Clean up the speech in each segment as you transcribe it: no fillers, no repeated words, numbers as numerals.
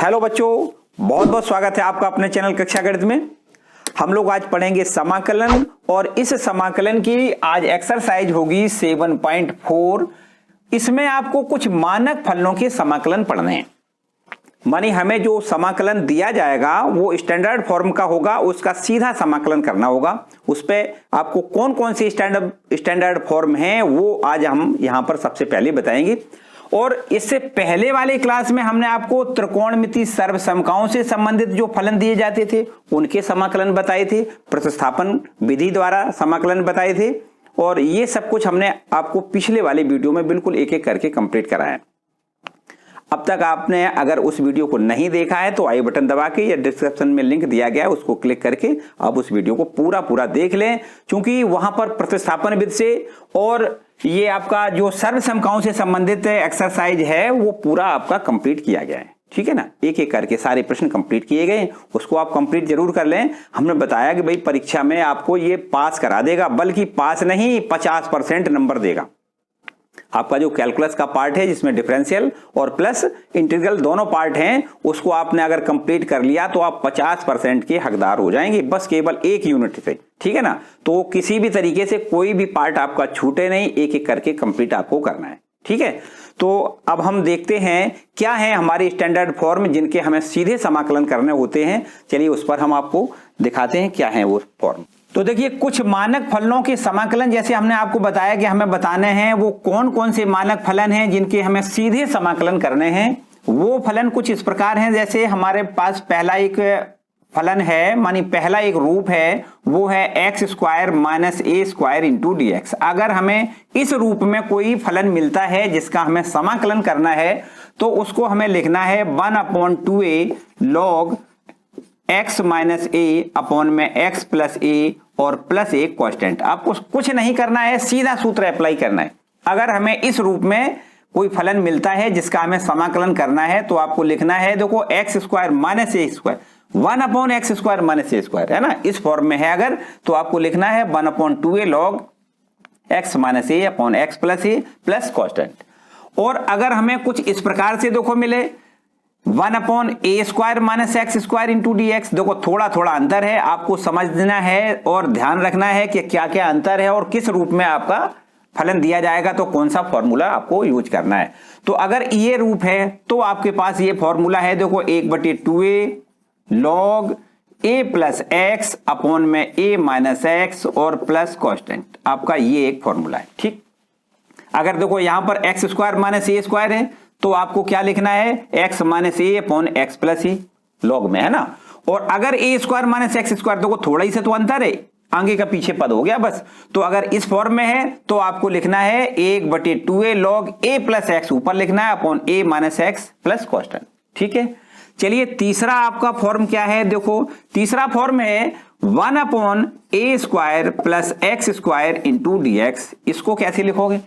Hello बच्चों, बहुत बहुत स्वागत है आपका अपने चैनल कक्षा गणित में। हम लोग आज पढ़ेंगे समाकलन और इस समाकलन की आज एक्सरसाइज होगी 7.4। इसमें आपको कुछ मानक फलनों के समाकलन पढ़ने हैं। मानी हमें जो समाकलन दिया जाएगा वो स्टैंडर्ड फॉर्म का होगा, उसका सीधा समाकलन करना होगा। उस पर आपको कौन कौन सी स्टैंडर्ड फॉर्म है वो आज हम यहां पर सबसे पहले बताएंगे। और इससे पहले वाले क्लास में हमने आपको त्रिकोणमिति सर्वसमताओं से संबंधित जो फलन दिए जाते थे उनके समाकलन बताए थे, प्रतिस्थापन विधि द्वारा समाकलन बताए थे, और ये सब कुछ हमने आपको पिछले वाले वीडियो में बिल्कुल एक एक करके कंप्लीट कराया। अब तक आपने अगर उस वीडियो को नहीं देखा है तो आई बटन दबा के या डिस्क्रिप्शन में लिंक दिया गया है उसको क्लिक करके आप उस वीडियो को पूरा देख लें, क्योंकि वहां पर प्रतिस्थापन विधि से और ये आपका जो सर्वसमताओं से संबंधित एक्सरसाइज है वो पूरा आपका कंप्लीट किया गया है। ठीक है ना, एक एक करके सारे प्रश्न कंप्लीट किए गए, उसको आप कंप्लीट जरूर कर लें। हमने बताया कि भाई परीक्षा में आपको ये पास करा देगा, बल्कि पास नहीं 50% नंबर देगा। आपका जो कैलकुलस का पार्ट है जिसमें डिफरेंशियल और प्लस इंटीग्रल दोनों पार्ट हैं, उसको आपने अगर कंप्लीट कर लिया तो आप 50% के हकदार हो जाएंगे, बस केवल एक यूनिट से। ठीक है ना, तो किसी भी तरीके से कोई भी पार्ट आपका छूटे नहीं, एक एक करके कंप्लीट आपको करना है। ठीक है, तो अब हम देखते हैं क्या है हमारे स्टैंडर्ड फॉर्म जिनके हमें सीधे समाकलन करने होते हैं। चलिए उस पर हम आपको दिखाते हैं क्या है वो फॉर्म। तो देखिए, कुछ मानक फलनों के समाकलन जैसे हमने आपको बताया कि हमें बताने हैं वो कौन कौन से मानक फलन हैं जिनके हमें सीधे समाकलन करने हैं। वो फलन कुछ इस प्रकार हैं, जैसे हमारे पास पहला एक फलन है, मानी पहला एक रूप है, वो है x square minus A square into D X. अगर हमें इस रूप में कोई फलन मिलता है जिसका हमें समाकलन करना है तो उसको हमें लिखना है 1/2a log x माइनस ए अपॉन में x प्लस ए और प्लस एक कांस्टेंट। आपको कुछ नहीं करना है, सीधा सूत्र अप्लाई करना है। अगर हमें इस रूप में कोई फलन मिलता है जिसका हमें समाकलन करना है तो आपको लिखना है, देखो x square minus A square 1/x square minus A square है ना, इस फॉर्म में है अगर, तो आपको लिखना है 1/2a log x माइनस ए अपॉन एक्स प्लस ए प्लस कांस्टेंट। और अगर हमें कुछ इस प्रकार से देखो मिले 1/a square minus x square into D x, देखो थोड़ा थोड़ा अंतर है, आपको समझना है और ध्यान रखना है कि क्या क्या अंतर है और किस रूप में आपका फलन दिया जाएगा तो कौन सा फॉर्मूला आपको यूज करना है। तो अगर ये रूप है तो आपके पास ये फॉर्मूला है, देखो 1/2a log a plus x upon में a माइनस एक्स और प्लस कांस्टेंट, आपका ये एक फॉर्मूला है। ठीक, अगर देखो यहां पर x square minus A square है तो आपको क्या लिखना है, एक्स माइनस ए अपॉन एक्स प्लस ए लॉग में, है ना। और अगर ए स्क्वायर माइनस एक्स स्क्वायर, देखो थोड़ा ही से तो अंतर है, आगे का पीछे पद हो गया बस। तो अगर इस फॉर्म में है तो आपको लिखना है 1/2a log a plus x ऊपर लिखना है upon a minus x plus constant. ठीक है, चलिए तीसरा आपका फॉर्म क्या है, देखो तीसरा फॉर्म है 1/a square plus X square into D x. इसको कैसे लिखोगे,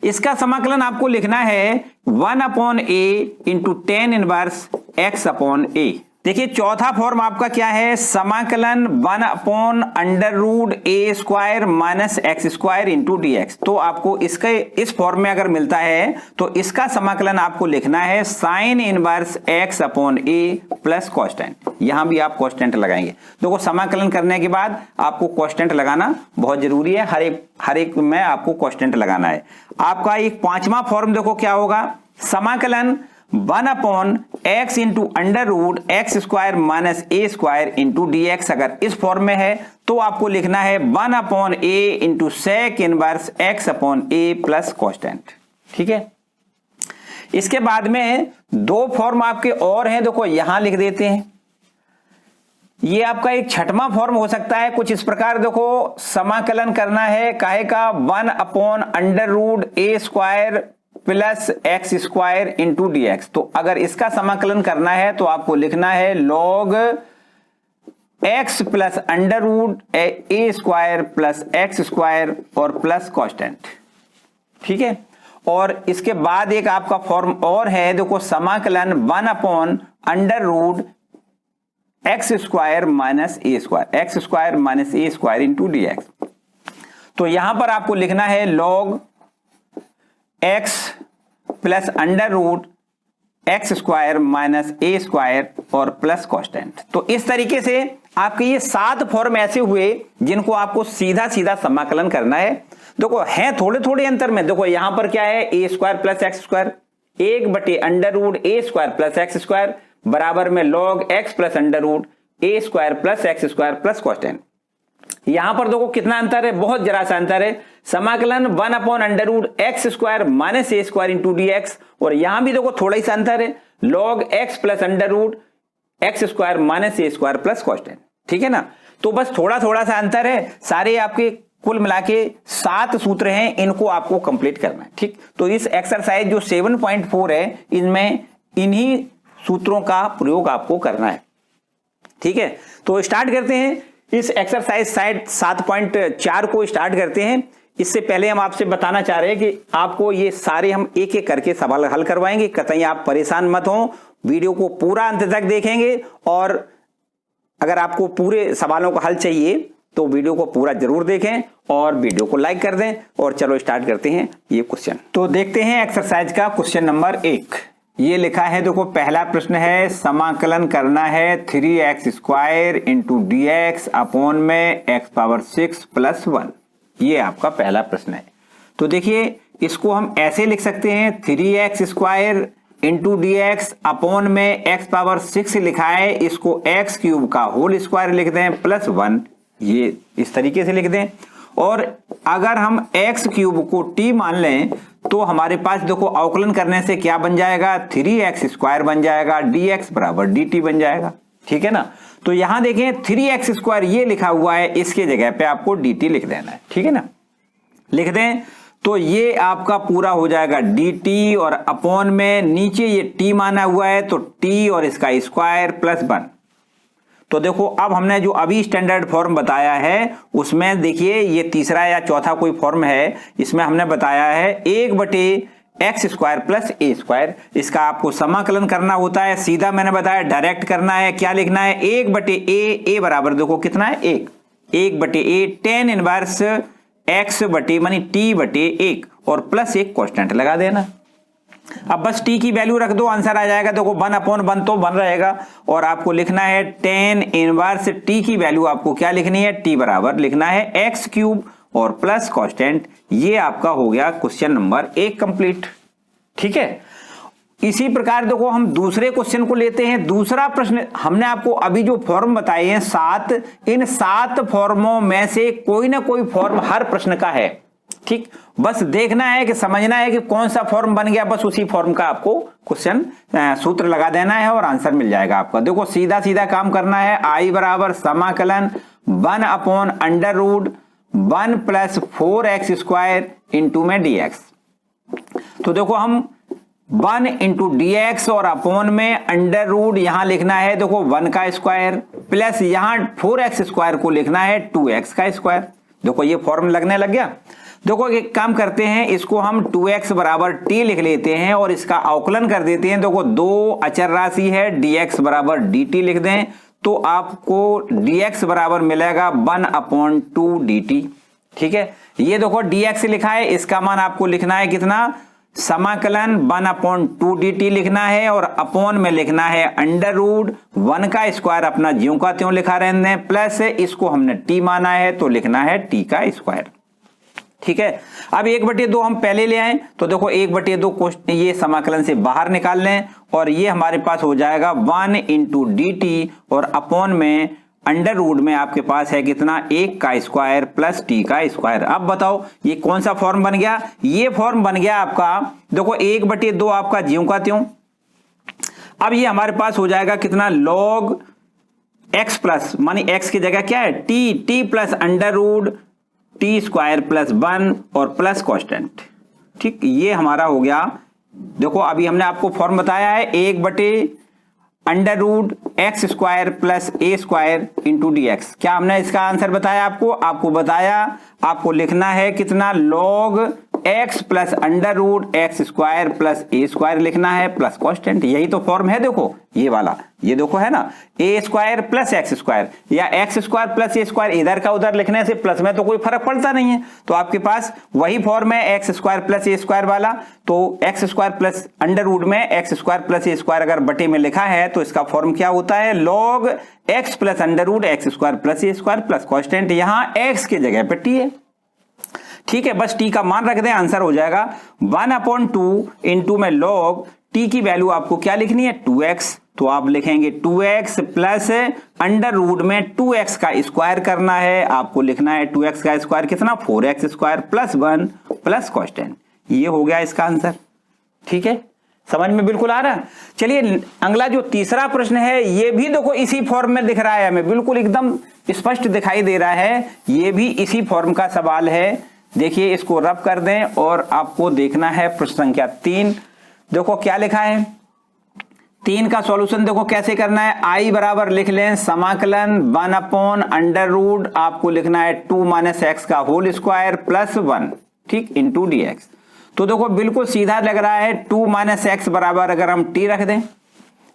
इसका समाकलन आपको लिखना है 1/a into tan inverse x upon a। देखिए चौथा फॉर्म आपका क्या है, समाकलन 1/√a square minus x square into D X. तो आपको इसके इस फॉर्म में अगर मिलता है तो इसका समाकलन आपको लिखना है sine inverse x upon a plus constant. यहां भी आप कांस्टेंट लगाएंगे, देखो समाकलन करने के बाद आपको कांस्टेंट लगाना बहुत जरूरी है, हर एक में आपको कांस्टेंट लगाना है। आपका एक पांचवा फॉर्म देखो क्या होगा, समाकलन 1/x into √x square minus A square into D X. अगर इस फॉर्म में है तो आपको लिखना है 1/a into sec inverse x upon a plus constant. ठीक है, इसके बाद में दो फॉर्म आपके और हैं, देखो यहां लिख देते हैं। ये आपका एक छठवां फॉर्म हो सकता है कुछ इस प्रकार, देखो समाकलन करना है काहे का 1/√a square plus X square into D X. तो अगर इसका समाकलन करना है तो आपको लिखना है log x plus √a square plus X square और प्लस कांस्टेंट। ठीक है, और इसके बाद एक आपका फॉर्म और है, देखो समाकलन 1/√x square minus A square, X square minus A square into D X. तो यहां पर आपको लिखना है log x plus X square minus A square और प्लस कांस्टेंट। तो इस तरीके से आपके ये 7 फॉर्म ऐसे हुए जिनको आपको सीधा सीधा समाकलन करना है। देखो हैं थोड़े थोड़े अंतर में, देखो यहां पर क्या है, A square plus X square, 1/√a² plus X square बराबर में log x plus √a² plus X square plus constant. यहां पर देखो कितना अंतर है, बहुत जरा सा अंतर है। समाकलन 1/√x² minus a² into dx, और यहां भी देखो थोड़ा ही सा अंतर है, log x plus √x² minus a² plus constant. ठीक है ना, तो बस थोड़ा थोड़ा सा अंतर है, सारे आपके कुल मिला के 7 सूत्र हैं, इनको आपको कंप्लीट करना है। ठीक, तो इस एक्सरसाइज जो 7.4 है इनमें इन्हीं सूत्रों का प्रयोग आपको करना है। ठीक है, तो स्टार्ट करते हैं इस एक्सरसाइज साइड 7.4 को स्टार्ट करते हैं। इससे पहले हम आपसे बताना चाह रहे हैं कि आपको ये सारे हम एक एक करके सवाल हल करवाएंगे, कतई आप परेशान मत हो, वीडियो को पूरा अंत तक देखेंगे, और अगर आपको पूरे सवालों का हल चाहिए तो वीडियो को पूरा जरूर देखें और वीडियो को लाइक कर दें। और चलो स्टार्ट करते हैं ये क्वेश्चन। तो देखते हैं एक्सरसाइज का क्वेश्चन नंबर 1। ये लिखा है, देखो पहला प्रश्न है, समाकलन करना है 3x² इंटू dx अपॉन में x⁻6 + 1। ये आपका पहला प्रश्न है। तो देखिए इसको हम ऐसे लिख सकते हैं, 3x² इंटू dx अपॉन में x⁻6 लिखा है, इसको x³ का होल स्क्वायर लिख दें प्लस 1, ये इस तरीके से लिख दें। और अगर हम x³ को t मान लें तो हमारे पास देखो अवकलन करने से क्या बन जाएगा, 3x² बन जाएगा, dx बराबर dt बन जाएगा। ठीक है ना, तो यहां देखें 3x² ये लिखा हुआ है, इसके जगह पे आपको dt लिख देना है। ठीक है ना, लिख दें तो ये आपका पूरा हो जाएगा dt, और अपॉन में नीचे ये t माना हुआ है तो t और इसका स्क्वायर प्लस 1। तो देखो अब हमने जो अभी स्टैंडर्ड फॉर्म बताया है उसमें देखिए ये तीसरा या चौथा कोई फॉर्म है, इसमें हमने बताया है 1/x² प्लस a²। इसका आपको समाकलन करना होता है, सीधा मैंने बताया डायरेक्ट करना है। क्या लिखना है, 1/a बराबर देखो कितना है 1/a tan इनवर्स x मानी t/1 और प्लस एक कांस्टेंट लगा देना। अब बस t की वैल्यू रख दो, आंसर आ जाएगा। देखो 1/1 तो बन रहेगा, और आपको लिखना है tan इनवर्स t की वैल्यू आपको क्या लिखनी है, t बराबर लिखना है x³ और प्लस कांस्टेंट। ये आपका हो गया क्वेश्चन नंबर 1 कंप्लीट। ठीक है, इसी प्रकार देखो हम दूसरे क्वेश्चन को लेते हैं। दूसरा प्रश्न, हमने आपको अभी जो फॉर्म बताए हैं 7, इन 7 फॉर्मों में से कोई ना कोई फॉर्म हर प्रश्न का है। ठीक, बस देखना है कि समझना है कि कौन सा फॉर्म बन गया, बस उसी फॉर्म का आपको क्वेश्चन सूत्र लगा देना है और आंसर मिल जाएगा आपका। देखो सीधा सीधा काम करना है, i बराबर समाकलन 1/√1 प्लस 4x² इंटू में dx। तो देखो हम 1 इंटू dx और अपॉन में अंडर रूट यहां लिखना है, देखो 1 का स्क्वायर प्लस यहां 4x² को लिखना है 2x का स्क्वायर। देखो ये फॉर्म लगने लग गया। देखो एक काम करते हैं, इसको हम 2x बराबर t लिख लेते हैं और इसका अवकलन कर देते हैं। देखो 2 अचर राशि है, dx बराबर dt लिख दें तो आपको dx बराबर मिलेगा 1/2 dt। ठीक है, ये देखो dx लिखा है, इसका मान आपको लिखना है कितना, समाकलन 1/2 dt लिखना है, और अपॉन में लिखना है अंडर रूट 1 का स्क्वायर अपना ज्यों का त्यों लिखा रहने दें, प्लस इसको हमने t माना है तो लिखना है t का स्क्वायर। ठीक है, अब 1/2 हम पहले ले आए, तो देखो 1/2 ये समाकलन से बाहर निकाल लें और ये हमारे पास हो जाएगा 1 इंटू dt, और अपॉन में अंडर रूट में आपके पास है कितना, 1 का स्क्वायर प्लस t का स्क्वायर। अब बताओ ये कौन सा फॉर्म बन गया, ये फॉर्म बन गया आपका, देखो 1/2 आपका ज्यों का त्यों। अब ये हमारे पास हो जाएगा कितना, log x प्लस मानी x की जगह क्या है t plus under root t² plus 1 और प्लस कांस्टेंट। ठीक, ये हमारा हो गया। देखो अभी हमने आपको फॉर्म बताया है 1/√x² plus a² into dx। क्या हमने इसका आंसर बताया आपको बताया आपको लिखना है कितना, log x plus under root x square plus ए स्क्वायर लिखना है प्लस कांस्टेंट। यही तो फॉर्म है, देखो ये वाला, ये देखो है ना, ए स्क्वायर प्लस एक्स स्क्वायर या एक्स स्क्वायर प्लस ए स्क्वायर, इधर का उधर लिखने से प्लस में तो कोई फर्क पड़ता नहीं है। तो आपके पास वही फॉर्म है एक्स स्क्वायर प्लस ए स्क्वायर वाला। तो x square plus under root में एक्स स्क्वायर प्लस ए स्क्वायर अगर बटे में लिखा है तो इसका फॉर्म क्या होता है, log X plus under root x square plus ए स्क्वायर प्लस कांस्टेंट, यहां एक्स की जगह पे टी है। ठीक है, बस टी का मान रख दें, आंसर हो जाएगा 1/2 इंटू में लॉग टी की वैल्यू आपको क्या लिखनी है 2x, तो आप लिखेंगे 2x प्लस अंडर रूट में 2x का स्क्वायर करना है, आपको लिखना है 2x का स्क्वायर कितना 4x square plus 1 plus constant. ये हो गया इसका आंसर। ठीक है, समझ में बिल्कुल आ रहा है। चलिए अगला जो तीसरा प्रश्न है, ये भी देखो इसी फॉर्म में दिख रहा है, हमें बिल्कुल एकदम स्पष्ट दिखाई दे रहा है, ये भी इसी फॉर्म का सवाल है। देखिए इसको रब कर दें और आपको देखना है प्रश्न संख्या 3। देखो क्या लिखा है, 3 का सॉल्यूशन देखो कैसे करना है। आई बराबर लिख लें समाकलन 1/√, आपको लिखना है 2 - x का होल स्क्वायर प्लस 1, ठीक, इंटू dx। तो देखो बिल्कुल सीधा लग रहा है, 2 - x बराबर अगर हम t रख दें,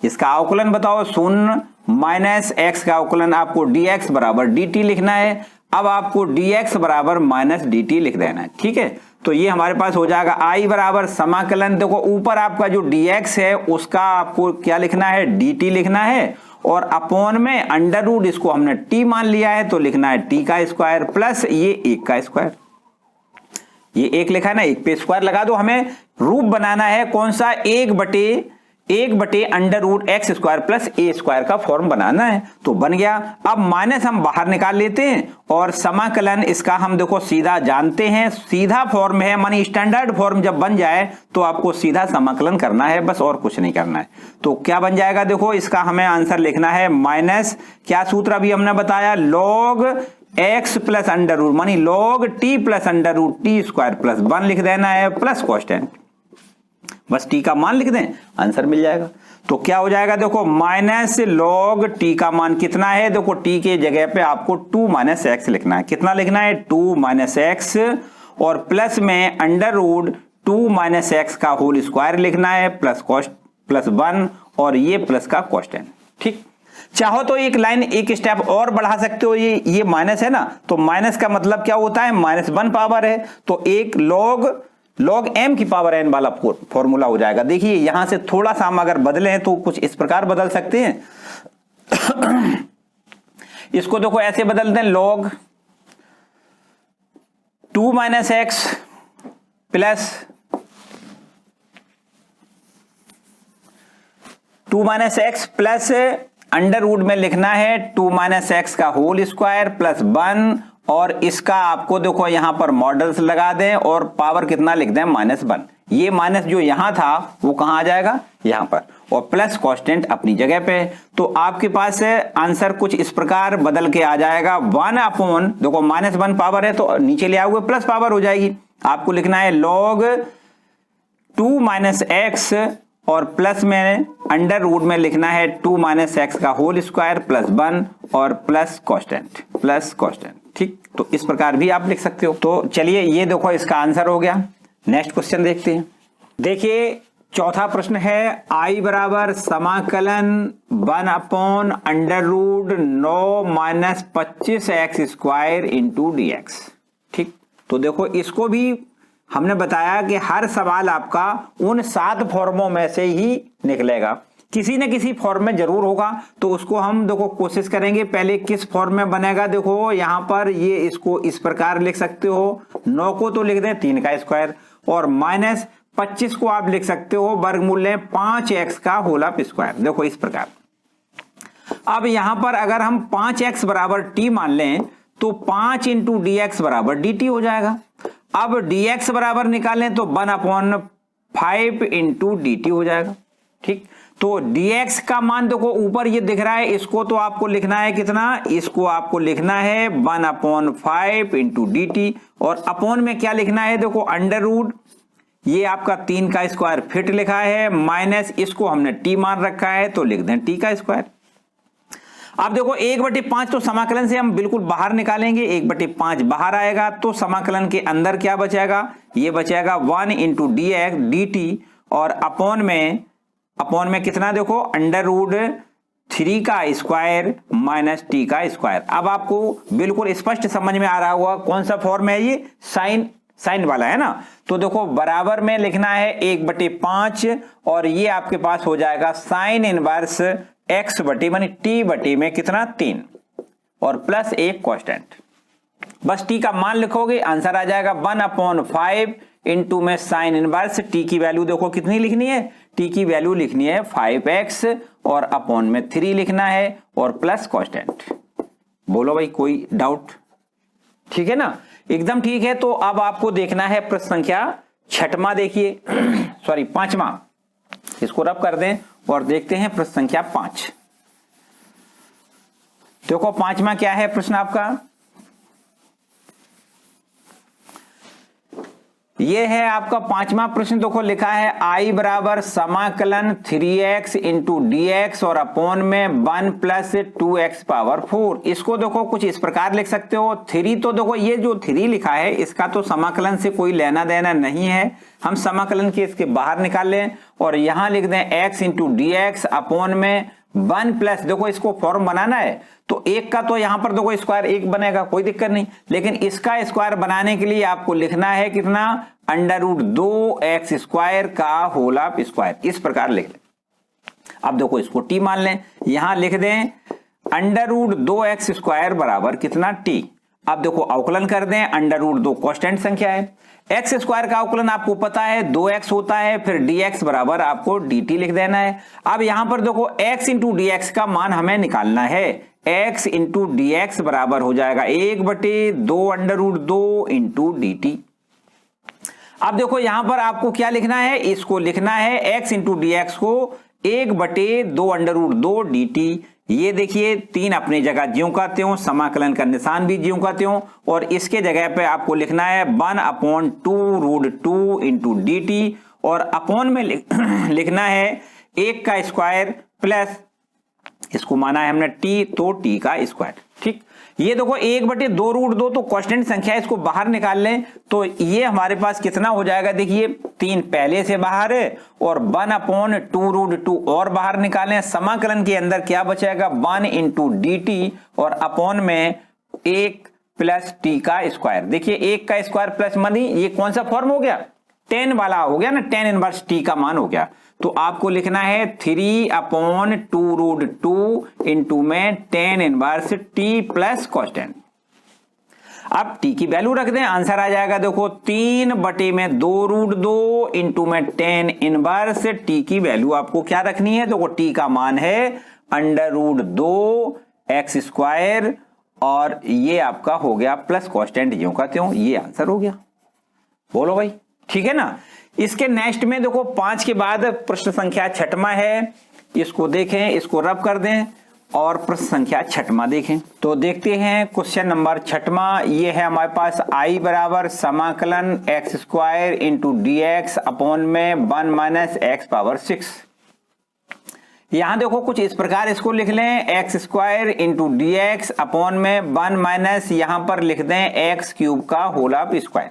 इसका अवकलन बताओ 0 माइनस x का अवकलन आपको dx बराबर dt लिखना है। अब आपको dx बराबर माइनस dt लिख देना है। ठीक है, तो ये हमारे पास हो जाएगा i बराबर समाकलन, देखो ऊपर आपका जो dx है उसका आपको क्या लिखना है dt लिखना है, और अपॉन में अंडर रूट इसको हमने t मान लिया है तो लिखना है t का स्क्वायर प्लस ये 1 का स्क्वायर। ये 1 लिखा है ना, 1 पे स्क्वायर लगा दो। हमें रूप बनाना है कौन सा, 1/√x स्क्वायर प्लस ए स्क्वायर का फॉर्म बनाना है, तो बन गया। अब माइनस हम बाहर निकाल लेते हैं और समाकलन इसका हम देखो सीधा जानते हैं, सीधा फॉर्म है, मानी स्टैंडर्ड फॉर्म जब बन जाए तो आपको सीधा समाकलन करना है, बस और कुछ नहीं करना है। तो क्या बन जाएगा, देखो इसका हमें आंसर लिखना है माइनस, क्या सूत्र अभी हमने बताया, log x plus under root मानी log t plus under root T square plus 1 लिख देना है प्लस कांस्टेंट, बस t का मान लिख दें, आंसर मिल जाएगा। तो क्या हो जाएगा, देखो माइनस लॉग t का मान कितना है, देखो t के जगह पे आपको 2 - x लिखना है, कितना लिखना है 2 - x, और प्लस में अंडर रूट 2 - x का होल स्क्वायर लिखना है प्लस 1 और ये प्लस का कांस्टेंट। ठीक, चाहो तो एक लाइन एक स्टेप और बढ़ा सकते हो, ये माइनस है ना, तो माइनस का मतलब क्या होता है -1 पावर है, तो एक लॉग m की पावर n वाला फॉर्मूला हो जाएगा। देखिए यहां से थोड़ा सा हम अगर बदले हैं तो कुछ इस प्रकार बदल सकते हैं। इसको देखो ऐसे बदलते हैं, log 2 - x plus 2 - x plus under root में लिखना है 2 - x का होल स्क्वायर प्लस 1, और इसका आपको देखो यहां पर मॉडल्स लगा दें और पावर कितना लिख दें -1। ये माइनस जो यहां था वो कहां आ जाएगा, यहां पर, और प्लस कांस्टेंट अपनी जगह पे। तो आपके पास आंसर कुछ इस प्रकार बदल के आ जाएगा 1/, देखो -1 पावर है तो नीचे ले आओगे प्लस पावर हो जाएगी, आपको लिखना है लॉग 2 - x और प्लस में अंडर रूट में लिखना है 2 - x का होल स्क्वायर प्लस 1 और प्लस कांस्टेंट। ठीक, तो इस प्रकार भी आप लिख सकते हो। तो चलिए ये देखो इसका आंसर हो गया। नेक्स्ट क्वेश्चन देखते हैं। देखिए चौथा प्रश्न है, i बराबर समाकलन 1/√9 - 25x स्क्वायर इंटू dx। ठीक, तो देखो इसको भी हमने बताया कि हर सवाल आपका उन 7 फॉर्मों में से ही निकलेगा, किसी न किसी फॉर्म में जरूर होगा, तो उसको हम देखो कोशिश करेंगे पहले किस फॉर्म में बनेगा। देखो यहां पर ये इसको इस प्रकार लिख सकते हो, 9 को तो लिख दें 3 का स्क्वायर, और -25 को आप लिख सकते हो वर्गमूल 5x का होल स्क्वायर, देखो इस प्रकार। अब यहां पर अगर हम 5x बराबर t मान लें तो 5 × dx बराबर dt हो जाएगा। अब dx बराबर निकालें तो 1/5 × dt हो जाएगा। ठीक, तो dx का मान देखो ऊपर ये दिख रहा है, इसको तो आपको लिखना है कितना, इसको आपको लिखना है 1/5 × dt, और अपॉन में क्या लिखना है, देखो अंडर रूट ये आपका 3 का स्क्वायर फिट लिखा है, माइनस इसको हमने t मान रखा है तो लिख दें t का स्क्वायर। अब देखो 1/5 तो समाकलन से हम बिल्कुल बाहर निकालेंगे, 1/5 बाहर आएगा तो समाकलन के अंदर क्या बचेगा, ये बचेगा 1 इंटू dt और अपॉन में कितना देखो √3 का स्क्वायर माइनस टी का स्क्वायर। अब आपको बिल्कुल स्पष्ट समझ में आ रहा होगा कौन सा फॉर्म है, ये साइन वाला है ना। तो देखो बराबर में लिखना है 1/5 और ये आपके पास हो जाएगा साइन इनवर्स x बटे मानी t बटे में कितना 3 और प्लस एक कांस्टेंट। बस t का मान लिखोगे आंसर आ जाएगा 1/5 इंटू में साइन इनवर्स t की वैल्यू देखो कितनी लिखनी है, t की वैल्यू लिखनी है 5x और अपॉन में 3 लिखना है और प्लस कांस्टेंट। बोलो भाई कोई डाउट? ठीक है ना, एकदम ठीक है। तो अब आपको देखना है प्रश्न संख्या 6वां, देखिए सॉरी 5वां, इसको रब कर दें और देखते हैं प्रश्न संख्या 5। देखो 5वां क्या है प्रश्न आपका, ये है आपका 5वां प्रश्न। देखो लिखा है I बराबर समाकलन 3x इंटू dx और अपॉन में 1 प्लस 2x पावर 4। इसको देखो कुछ इस प्रकार लिख सकते हो, 3 तो देखो ये जो 3 लिखा है इसका तो समाकलन से कोई लेना देना नहीं है, हम समाकलन के इसके बाहर निकाल लें और यहां लिख दें x इंटू dx अपॉन में 1 प्लस, देखो इसको फॉर्म बनाना है तो एक का तो यहां पर देखो स्क्वायर 1 बनेगा, कोई दिक्कत नहीं, लेकिन इसका स्क्वायर बनाने के लिए आपको लिखना है कितना √2x स्क्वायर का होल ऑफ स्क्वायर, इस प्रकार लिख लें। अब देखो इसको t मान लें, यहां लिख दें √2x स्क्वायर बराबर कितना t। अब देखो अवकलन कर दें, √2 कांस्टेंट संख्या है, एक्स स्क्वायर का अवकलन आपको पता है 2x होता है, फिर dx बराबर आपको dt लिख देना है। अब यहां पर देखो x इंटू dx का मान हमें निकालना है, x इंटू dx बराबर हो जाएगा 1/2 इंटू dt। अब देखो यहां पर आपको क्या लिखना है, इसको लिखना है x इंटू dx को 1/2 dt। ये देखिए 3 अपनी जगह ज्यों का त्यों, समाकलन का निशान भी ज्यों का त्यों, और इसके जगह पे आपको लिखना है 1/2 इंटू dt और अपॉन में लिखना है 1 का स्क्वायर प्लस इसको माना है हमने t तो t का स्क्वायर। ठीक, ये देखो 1/2 तो कांस्टेंट संख्या है, इसको बाहर निकाल लें तो ये हमारे पास कितना हो जाएगा, देखिए 3 पहले से बाहर है और 1/2 और बाहर निकालें, समाकलन के अंदर क्या बचेगा 1 इंटू dt और अपॉन में 1 प्लस t का स्क्वायर। देखिए 1 का स्क्वायर प्लस मानी ये कौन सा फॉर्म हो गया, tan वाला हो गया ना, tan इनवर्स t का मान हो गया। तो आपको लिखना है 3/2 इंटू में tan inverse t plus constant. अब t की वैल्यू रख दें, आंसर आ जाएगा देखो 3/2 इंटू में tan इनवर्स t की वैल्यू आपको क्या रखनी है, देखो t का मान है √2x स्क्वायर और ये आपका हो गया प्लस कांस्टेंट ज्यों का त्यों, ये आंसर हो गया। बोलो भाई ठीक है ना। इसके नेक्स्ट में देखो 5 के बाद प्रश्न संख्या 6वां है, इसको देखें, इसको रब कर दें और प्रश्न संख्या 6वां देखें। तो देखते हैं क्वेश्चन नंबर 6वां, ये है हमारे पास I बराबर समाकलन x square into dx upon में 1 माइनस x पावर 6। यहां देखो कुछ इस प्रकार इसको लिख लें, x square into dx upon में 1 माइनस यहां पर लिख दें x क्यूब का होल ऑफ स्क्वायर।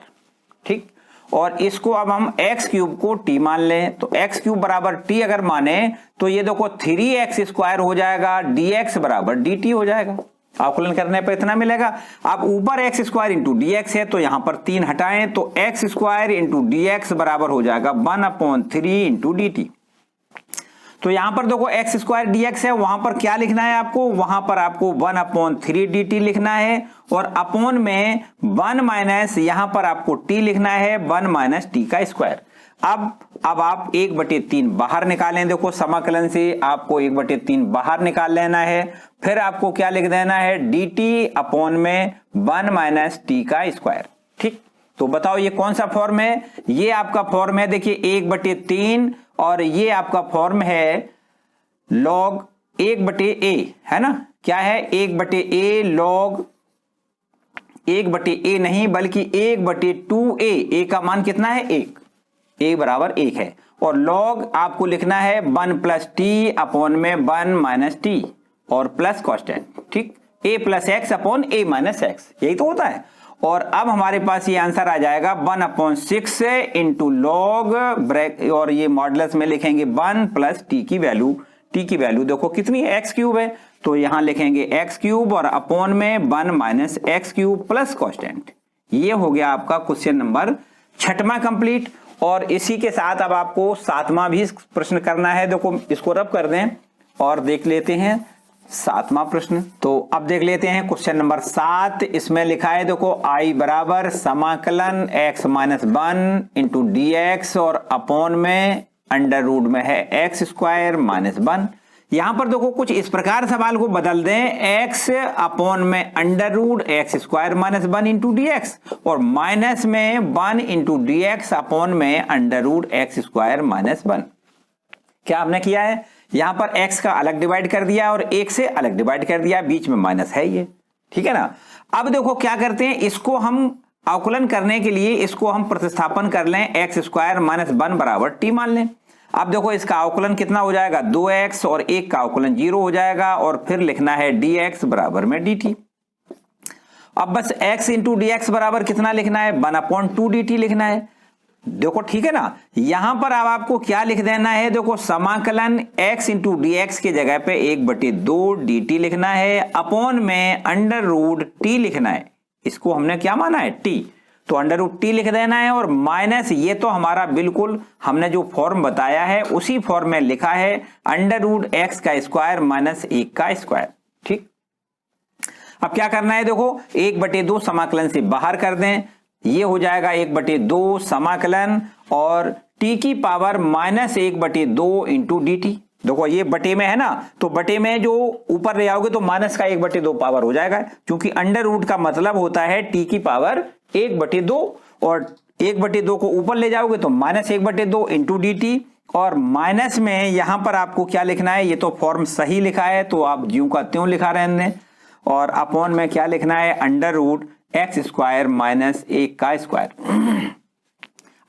ठीक, और इसको अब हम x क्यूब को t मान लें, तो x क्यूब बराबर t अगर माने तो ये देखो 3x स्क्वायर हो जाएगा, dx बराबर dt हो जाएगा। अवकलन करने पर इतना मिलेगा। अब ऊपर x स्क्वायर इंटू dx है तो यहां पर 3 हटाएं तो x स्क्वायर इंटू dx बराबर हो जाएगा 1/3 इंटू dt। तो यहां पर देखो x स्क्वायर dx है, वहां पर क्या लिखना है आपको, वहां पर आपको 1/3 dt लिखना है और अपॉन में 1 माइनस यहां पर आपको t लिखना है 1 माइनस t का स्क्वायर। अब आप 1/3 बाहर निकालें, देखो समाकलन से आपको 1/3 बाहर निकाल लेना है, फिर आपको क्या लिख देना है dt अपॉन में 1 माइनस t का स्क्वायर। ठीक, तो बताओ ये कौन सा फॉर्म है, ये आपका फॉर्म है देखिए 1/3 और ये आपका फॉर्म है log 1/a है ना, क्या है 1/a log 1/a नहीं बल्कि 1/2a, a का मान कितना है 1, a बराबर 1 है और log आपको लिखना है 1 प्लस t अपॉन में 1 माइनस t और प्लस कॉन्स्टेंट, ठीक, a plus x upon a minus x, यही तो होता है। और अब हमारे पास ये आंसर आ जाएगा 1/6 इंटू लॉग ब्रैक, और ये मॉडुलस में लिखेंगे 1 प्लस टी की वैल्यू देखो कितनी है, एक्स क्यूब है, तो यहां लिखेंगे एक्स क्यूब और अपॉन में 1 minus x cube plus constant. ये हो गया आपका क्वेश्चन नंबर 6वां कंप्लीट। और इसी के साथ अब आपको 7वां भी प्रश्न करना है। देखो इसको रब कर दें और देख लेते हैं 7वां प्रश्न। तो अब देख लेते हैं क्वेश्चन नंबर 7। इसमें लिखा है देखो आई बराबर समाकलन x minus 1 into D x और अपॉन में अंडर रूट में है एक्स स्क्वायर माइनस 1। यहां पर देखो कुछ इस प्रकार सवाल को बदल दें, x अपॉन में under root x square minus 1 into D x और माइनस में 1 इंटू डी एक्स अपॉन में under root x square minus 1। क्या हमने किया है, यहां पर x का अलग डिवाइड कर दिया और 1 से अलग डिवाइड कर दिया, बीच में माइनस है ये, ठीक है ना। अब देखो क्या करते हैं, इसको हम अवकलन करने के लिए इसको हम प्रतिस्थापन कर लें, एक्स स्क्वायर माइनस 1 बराबर टी मान लें। अब देखो इसका अवकलन कितना हो जाएगा, 2x और 1 का अवकलन 0 हो जाएगा और फिर लिखना है dx बराबर में dt। अब बस x इंटू डी एक्स बराबर कितना लिखना है, 1/2 dt लिखना है। देखो ठीक है ना, यहां पर अब आपको क्या लिख देना है, देखो समाकलन x इंटू डी एक्स की जगह पे 1/2 dt लिखना है, अपॉन में अंडर रूट टी लिखना है। इसको हमने क्या माना है, t, तो अंडर रूट टी लिख देना है और माइनस ये तो हमारा बिल्कुल हमने जो फॉर्म बताया है उसी फॉर्म में लिखा है, अंडर रूट एक्स का स्क्वायर माइनस 1 का स्क्वायर, ठीक। अब क्या करना है, देखो 1/2 समाकलन से बाहर कर दें, ये हो जाएगा 1/2 समाकलन और t की power minus 1/2 into D T. देखो ये बटे में है ना, तो बटे में जो ऊपर ले आओगे तो माइनस का 1/2 पावर हो जाएगा, क्योंकि अंडर रूट का मतलब होता है t की पावर 1/2 और 1/2 को ऊपर ले जाओगे तो माइनस 1/2 इंटू डी टी। और माइनस में यहां पर आपको क्या लिखना है, ये तो फॉर्म सही लिखा है तो आप ज्यों का त्यों लिखा रहने दें, और अपॉन में क्या लिखना है, under root x square minus 1 का स्क्वायर।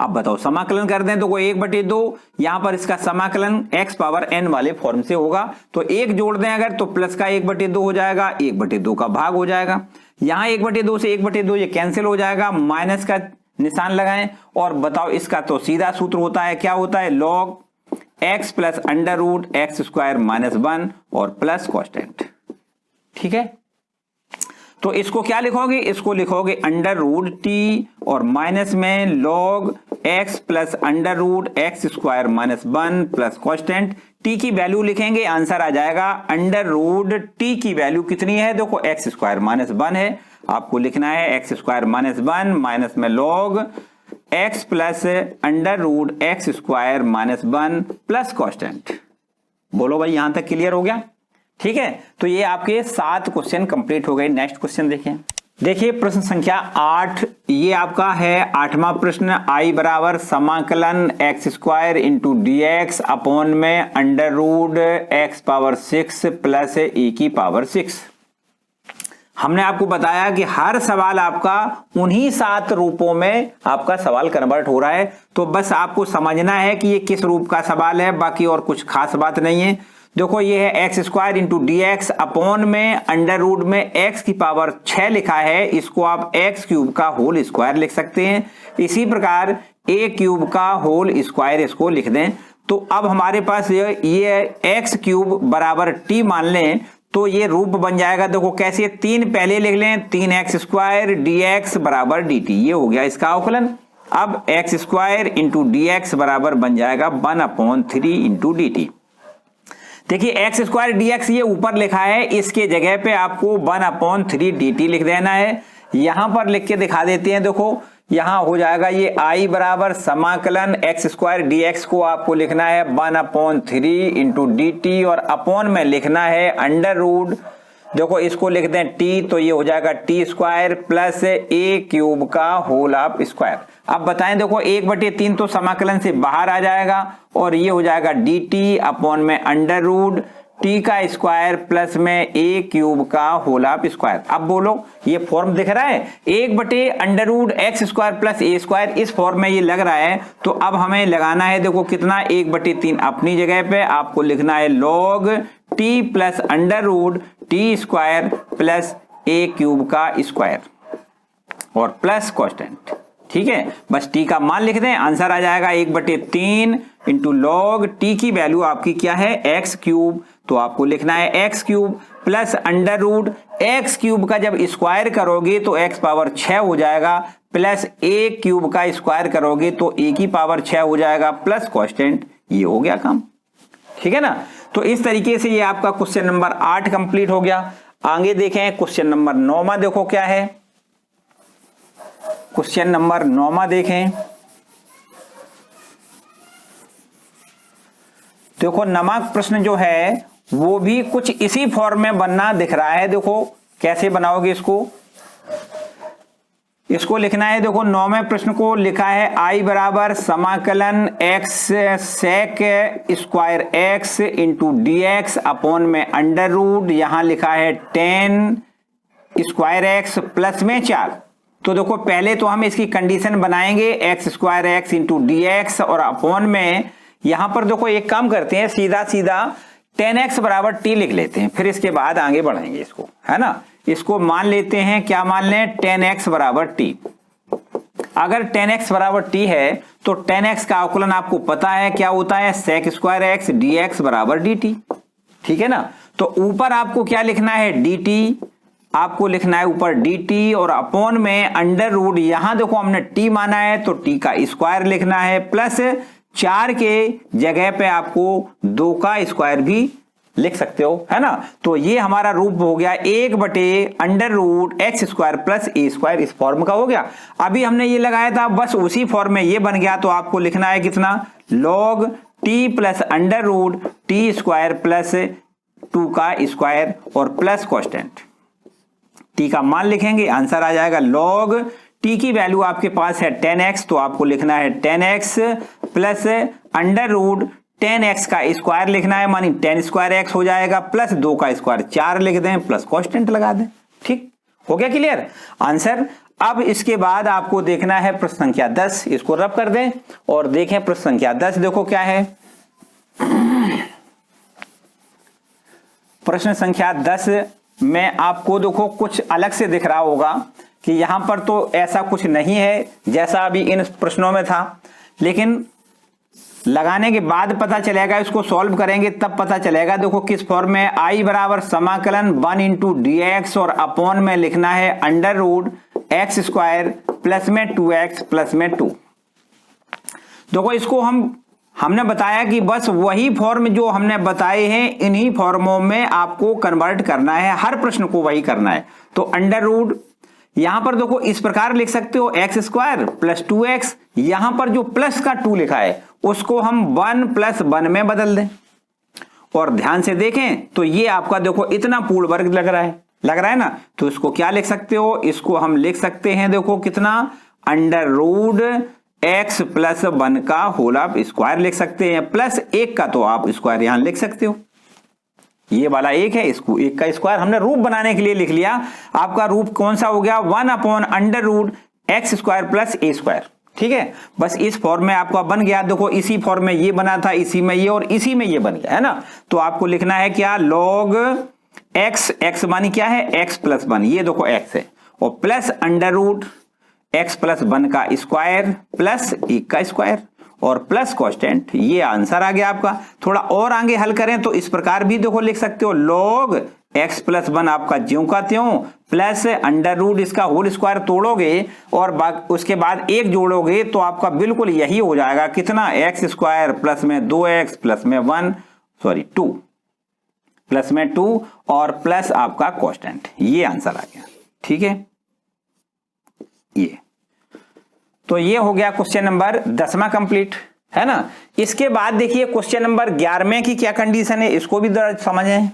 अब बताओ समाकलन कर दें तो कोई 1/2, यहां पर इसका समाकलन x पावर n वाले फॉर्म से होगा, तो 1 जोड़ दें अगर तो प्लस का 1/2 हो जाएगा, 1/2 का भाग हो जाएगा, यहां 1/2 से 1/2 ये कैंसिल हो जाएगा, माइनस का निशान लगाएं और बताओ इसका तो सीधा सूत्र होता है, क्या होता है, log x plus under root x square minus 1 और प्लस कॉन्स्टेंट, ठीक है। तो इसको क्या लिखोगे, इसको लिखोगे अंडर रूट टी और माइनस में log x plus under root x square minus 1 plus constant. t की वैल्यू लिखेंगे, आंसर आ जाएगा अंडर रूट t की वैल्यू कितनी है, देखो एक्स स्क्वायर माइनस 1 है, आपको लिखना है एक्स स्क्वायर माइनस 1 माइनस में log x plus under root x square minus 1 plus constant. बोलो भाई यहां तक क्लियर हो गया, ठीक है। तो ये आपके 7 क्वेश्चन कंप्लीट हो गए। नेक्स्ट क्वेश्चन देखिए प्रश्न संख्या 8, ये आपका है 8वां प्रश्न, आई बराबर समाकलन X square into D x upon में under root X power 6 plus e की पावर 6। हमने आपको बताया कि हर सवाल आपका उन्हीं 7 रूपों में आपका सवाल कन्वर्ट हो रहा है, तो बस आपको समझना है कि ये किस रूप का सवाल है, बाकी और कुछ खास बात नहीं है। देखो ये है x square into D x upon में अंडर रूट में एक्स की पावर 6 लिखा है, इसको आप एक्स क्यूब का होल स्क्वायर लिख सकते हैं। इसी प्रकार ए क्यूब का होल स्क्वायर इसको लिख दें। तो अब हमारे पास ये एक्स क्यूब बराबर टी मान लें तो ये रूप बन जाएगा, देखो कैसे, 3 पहले लिख लें, 3x स्क्वायर डी एक्स बराबर डी टी, ये हो गया इसका अवकलन। अब x square into D x बराबर बन जाएगा 1/3 इंटू डी टी। देखिए एक्स स्क्वायर डी एक्स ये ऊपर लिखा है, इसके जगह पे आपको 1/3 dt लिख देना है। यहां पर लिख के दिखा देते हैं, देखो यहां हो जाएगा ये आई बराबर समाकलन एक्स स्क्वायर डी एक्स को आपको लिखना है 1/3 इंटू डी टी और अपॉन में लिखना है अंडर रूट, देखो इसको लिख दें टी, तो ये हो जाएगा T square plus A cube का होल ऑफ स्क्वायर। अब बताएं, देखो 1/3 तो समाकलन से बाहर आ जाएगा और ये हो जाएगा डी टी अपॉन में अंडर रूट टी का स्क्वायर प्लस में ए क्यूब का होल ऑफ स्क्वायर। अब बोलो ये फॉर्म दिख रहा है, 1/अंडर रूट एक्स स्क्वायर प्लस ए स्क्वायर, इस फॉर्म में ये लग रहा है। तो अब हमें लगाना है, देखो कितना, 1/3 अपनी जगह पे आपको लिखना है log T plus under root T square plus A cube का स्क्वायर और प्लस कांस्टेंट। ठीक है, बस टी का मान लिख दें, आंसर आ जाएगा 1/3 इंटू लॉग टी की वैल्यू आपकी क्या है एक्स क्यूब, तो आपको लिखना है x cube plus under root x cube का जब स्क्वायर करोगे तो एक्स पावर 6 हो जाएगा, प्लस ए क्यूब का स्क्वायर करोगे तो ए की पावर 6 हो जाएगा, प्लस कांस्टेंट। ये हो गया काम। ठीक है ना, तो इस तरीके से ये आपका क्वेश्चन नंबर 8 कंप्लीट हो गया। आगे देखें क्वेश्चन नंबर 9 देखो क्या है। क्वेश्चन नंबर 9 देखें, देखो नमक प्रश्न जो है वो भी कुछ इसी फॉर्म में बनना दिख रहा है। देखो कैसे बनाओगे इसको लिखना है। देखो 9वें प्रश्न को लिखा है आई बराबर समाकलन x sec square x into D x upon में अंडर रूट, यहां लिखा है 10 स्क्वायर एक्स प्लस में 4। तो देखो पहले तो हम इसकी कंडीशन बनाएंगे x square x into D x और अपॉन में यहां पर देखो एक काम करते हैं, सीधा सीधा 10x बराबर टी लिख लेते हैं, फिर इसके बाद आगे बढ़ाएंगे इसको, है ना। इसको मान लेते हैं, क्या मान लें 10x बराबर टी। अगर 10x बराबर टी है तो 10x का अवकलन आपको पता है क्या होता है, sec square x d x बराबर डी टी। ठीक है ना, तो ऊपर आपको क्या लिखना है डी टी, आपको लिखना है ऊपर डी टी और अपॉन में अंडर रूट, यहां देखो हमने टी माना है तो टी का स्क्वायर लिखना है, प्लस 4 के जगह पे आपको 2 का स्क्वायर भी लिख सकते हो, है ना। तो ये हमारा रूप हो गया 1/अंडर रूट एक्स स्क्वायर प्लस ए स्क्वायर, इस फॉर्म का हो गया। अभी हमने ये लगाया था, बस उसी फॉर्म में ये बन गया, तो आपको लिखना है कितना log T plus under root T square plus 2 का स्क्वायर और प्लस कांस्टेंट। टी का मान लिखेंगे, आंसर आ जाएगा लॉग टी की वैल्यू आपके पास है 10x, तो आपको लिखना है 10x plus under root 10x का स्क्वायर लिखना है, मानी 10 स्क्वायर एक्स हो जाएगा, प्लस 2 का स्क्वायर 4 लिख दें, प्लस कांस्टेंट लगा दें। ठीक हो गया क्लियर आंसर। अब इसके बाद आपको देखना है प्रश्न संख्या 10, इसको रब कर दें और देखें प्रश्न संख्या 10 देखो क्या है। प्रश्न संख्या 10 में आपको देखो कुछ अलग से दिख रहा होगा कि यहां पर तो ऐसा कुछ नहीं है जैसा अभी इन प्रश्नों में था, लेकिन लगाने के बाद पता चलेगा, इसको सॉल्व करेंगे तब पता चलेगा। देखो किस फॉर्म में, आई बराबर समाकलन 1 इंटू डी एक्स और अपॉन में लिखना है under root x square plus में 2x प्लस में 2। देखो इसको हमने बताया कि बस वही फॉर्म जो हमने बताए हैं इन्हीं फॉर्मों में आपको कन्वर्ट करना है, हर प्रश्न को वही करना है। तो अंडर रूट यहां पर देखो इस प्रकार लिख सकते हो एक्स स्क्वायर प्लस 2x, यहां पर जो प्लस का 2 लिखा है उसको हम 1 + 1 में बदल दें और ध्यान से देखें तो ये आपका देखो इतना पूर्ण वर्ग लग रहा है ना, तो इसको क्या लिख सकते हो, इसको हम लिख सकते हैं देखो कितना अंडर रूट x प्लस 1 का होल आप स्क्वायर लिख सकते हैं, प्लस 1 का तो आप स्क्वायर यहां लिख सकते हो। ये वाला 1 है, इसको 1 का स्क्वायर हमने रूप बनाने के लिए लिख लिया। आपका रूप कौन सा हो गया 1/अंडर रूट एक्स स्क्वायर प्लस ए स्क्वायर। ठीक है, बस इस फॉर्म में आपका बन गया। देखो इसी फॉर्म में ये बना था, इसी में ये और इसी में ये बन गया, है ना। तो आपको लिखना है क्या लॉग x मानी क्या है x + 1, ये देखो x है, और प्लस अंडर रूट x + 1 का स्क्वायर प्लस 1 का स्क्वायर और प्लस कांस्टेंट। ये आंसर आ गया आपका। थोड़ा और आगे हल करें तो इस प्रकार भी देखो लिख सकते हो, लॉग x + 1 आपका ज्यों का त्यों प्लस अंडर रूट इसका होल स्क्वायर तोड़ोगे और उसके बाद 1 जोड़ोगे तो आपका बिल्कुल यही हो जाएगा, कितना x स्क्वायर प्लस में 2x प्लस में 2 प्लस में 2 और प्लस आपका कांस्टेंट। ये आंसर आ गया। ठीक है, ये तो ये हो गया क्वेश्चन नंबर 10वां कंप्लीट, है ना। इसके बाद देखिए क्वेश्चन नंबर 11वें की क्या कंडीशन है, इसको भी समझें।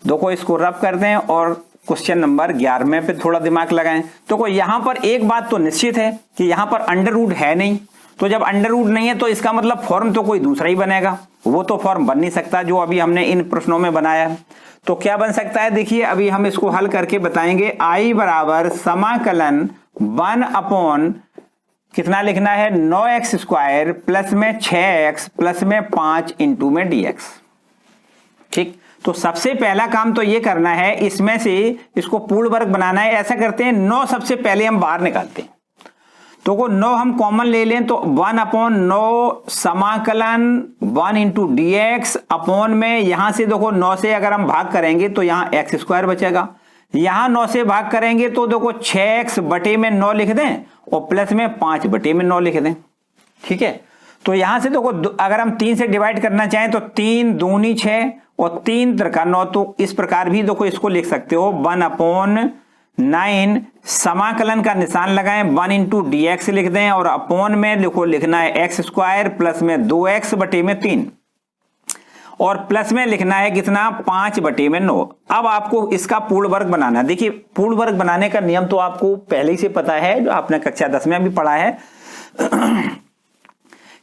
देखो इसको रब करते हैं और क्वेश्चन नंबर 11वें पे थोड़ा दिमाग लगाएं। तो यहां पर एक बात तो निश्चित है कि यहां पर अंडर रूट है नहीं, तो जब अंडर रूट नहीं है तो इसका मतलब फॉर्म तो कोई दूसरा ही बनेगा, वो तो फॉर्म बन नहीं सकता जो अभी हमने इन प्रश्नों में बनाया है। तो क्या बन सकता है, देखिए अभी हम इसको हल करके बताएंगे। आई बराबर समाकलन 1 कितना लिखना है 9x स्क्वायर प्लस में 6x प्लस में 5 इंटू में dx। ठीक, तो सबसे पहला काम तो ये करना है, इसमें से इसको पूर्ण वर्ग बनाना है। ऐसा करते हैं 9 सबसे पहले हम बाहर निकालते हैं, तो को 9 हम कॉमन ले लें तो 1/9 समाकलन 1 इंटू डी एक्स अपॉन में, यहां से देखो 9 से अगर हम भाग करेंगे तो यहां एक्स स्क्वायर बचेगा, यहां 9 से भाग करेंगे तो देखो 6x बटे में 9 लिख दें और प्लस में 5 बटे में 9 लिख दें। ठीक है, तो यहां से देखो अगर हम 3 से डिवाइड करना चाहें तो 3 दूनी 6 और 3 त्रिका 9, तो इस प्रकार भी देखो इसको लिख सकते हो 1/9 समाकलन का निशान लगाएं 1 इंटू डी एक्स लिख दें और अपॉन में लिखना है एक्स स्क्वायर प्लस में 2x बटे में 3 और प्लस में लिखना है कितना 5 बटे में 9। अब आपको इसका पूर्ण वर्ग बनाना है। देखिए पूर्ण वर्ग बनाने का नियम तो आपको पहले ही से पता है, जो आपने कक्षा 10 में भी पढ़ा है।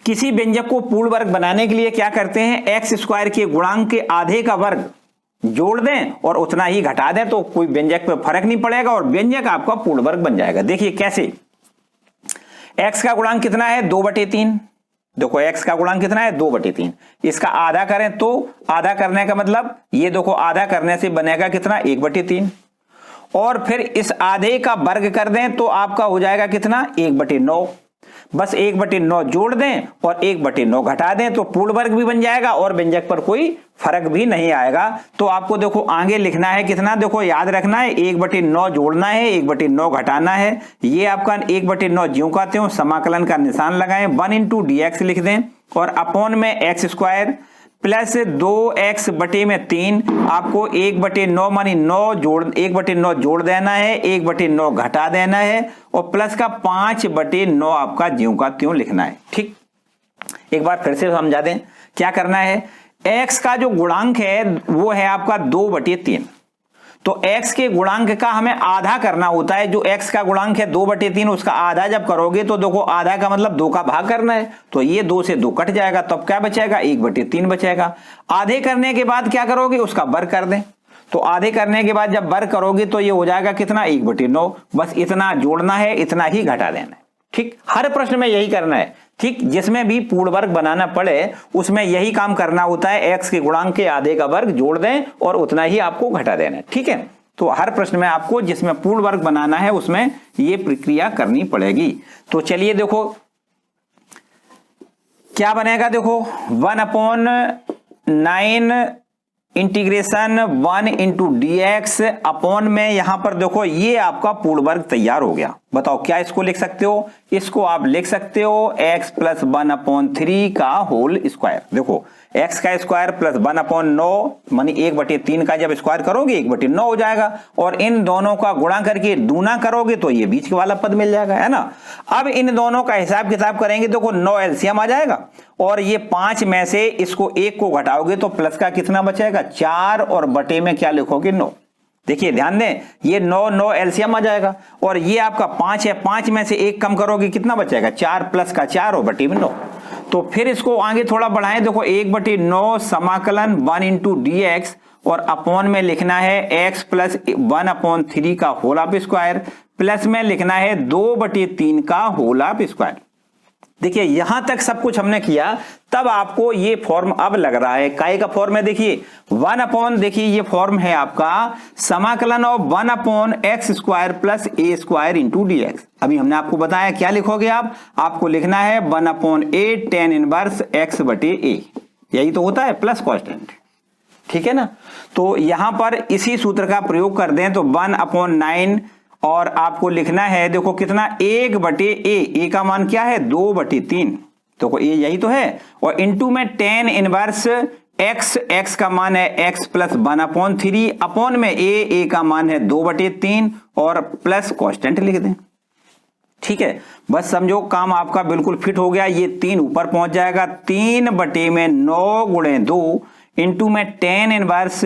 किसी व्यंजक को पूर्ण वर्ग बनाने के लिए क्या करते हैं, एक्स स्क्वायर के गुणांक के आधे का वर्ग जोड़ दें और उतना ही घटा दें, तो कोई व्यंजक पे फर्क नहीं पड़ेगा और व्यंजक आपका पूर्ण वर्ग बन जाएगा। देखिए कैसे, एक्स का गुणांक कितना है 2/3, देखो x का गुणांक कितना है 2/3, इसका आधा करें तो आधा करने का मतलब ये देखो आधा करने से बनेगा कितना 1/3 और फिर इस आधे का वर्ग कर दें तो आपका हो जाएगा कितना 1/9। बस 1/9 जोड़ दें और 1/9 घटा दें तो पूर्ण वर्ग भी बन जाएगा और व्यंजक पर कोई फर्क भी नहीं आएगा। तो आपको देखो आगे लिखना है कितना, देखो याद रखना है 1/9 जोड़ना है, 1/9 घटाना है। ये आपका 1/9 ज्यों का त्यों समाकलन का निशान लगाएं 1 इंटू डी एक्स लिख दें और अपॉन में एक्स स्क्वायर प्लस 2x बटे में 3, आपको 1/9 मानी 1/9 जोड़ देना है, 1/9 घटा देना है और प्लस का 5/9 आपका ज्यों का त्यों लिखना है। ठीक, एक बार फिर से समझा दें क्या करना है। x का जो गुणांक है वो है आपका 2/3, तो x के गुणांक का हमें आधा करना होता है। जो x का गुणांक है 2/3 उसका आधा जब करोगे तो देखो आधा का मतलब 2 का भाग करना है, तो ये 2 से 2 कट जाएगा, तब क्या बचेगा 1/3 बचेगा। आधे करने के बाद क्या करोगे, उसका वर्ग कर दें, तो आधे करने के बाद जब वर्ग करोगे तो ये हो जाएगा कितना 1/9। बस इतना जोड़ना है, इतना ही घटा देना है। ठीक, हर प्रश्न में यही करना है। ठीक, जिसमें भी पूर्ण वर्ग बनाना पड़े उसमें यही काम करना होता है, x के गुणांक के आधे का वर्ग जोड़ दें और उतना ही आपको घटा देना है। ठीक है, तो हर प्रश्न में आपको जिसमें पूर्ण वर्ग बनाना है उसमें ये प्रक्रिया करनी पड़ेगी। तो चलिए देखो क्या बनेगा, देखो 1/9 integration 1 into D x upon में, यहां पर देखो ये आपका पूर्ण वर्ग तैयार हो गया। बताओ क्या इसको लिख सकते हो, इसको आप लिख सकते हो x प्लस 1/3 का होल स्क्वायर। देखो x का स्क्वायर प्लस 1/9 मानी 1/3 का जब स्क्वायर करोगे 1/9 हो जाएगा और इन दोनों का गुणा करके दूना करोगे तो ये बीच वाला पद मिल जाएगा, है ना। अब इन दोनों का हिसाब किताब करेंगे, देखो 9 एलसीएम आ जाएगा और ये 5 में से इसको 1 को घटाओगे तो प्लस का कितना बचेगा 4 और बटे में क्या लिखोगे 9। देखिए ध्यान दें, ये 9 एलसीएम आ जाएगा और ये आपका 5 है, 5 में से 1 कम करोगे कितना बचेगा 4 प्लस का 4 और बटे में 9। तो फिर इसको आगे थोड़ा बढ़ाएं, देखो 1/9 समाकलन 1 इंटू डी एक्स और अपॉन में लिखना है x प्लस 1/3 का होल ऑफ स्क्वायर प्लस में लिखना है 2/3 का होल ऑफ स्क्वायर। देखिए यहां तक सब कुछ हमने किया, तब आपको ये फॉर्म अब लग रहा है, काय का फॉर्म है, देखिए 1/, देखिए ये फॉर्म है आपका समाकलन of 1/x square plus a square into D x. अभी हमने आपको बताया क्या लिखोगे आप, आपको लिखना है 1/8 tan इनवर्स x बटे a, यही तो होता है प्लस कॉन्स्टेंट। ठीक है ना, तो यहां पर इसी सूत्र का प्रयोग कर दें तो 1/9 और आपको लिखना है देखो कितना 1/a, a का मान क्या है 2/3, तो ये यही तो है, और इंटू में tan इनवर्स x का मान है x प्लस 1/3 अपॉन में a का मान है 2/3 और प्लस कांस्टेंट लिख दें। ठीक है, बस समझो काम आपका बिल्कुल फिट हो गया। ये 3 ऊपर पहुंच जाएगा, 3/9 गुणे 2 इंटू में tan इनवर्स,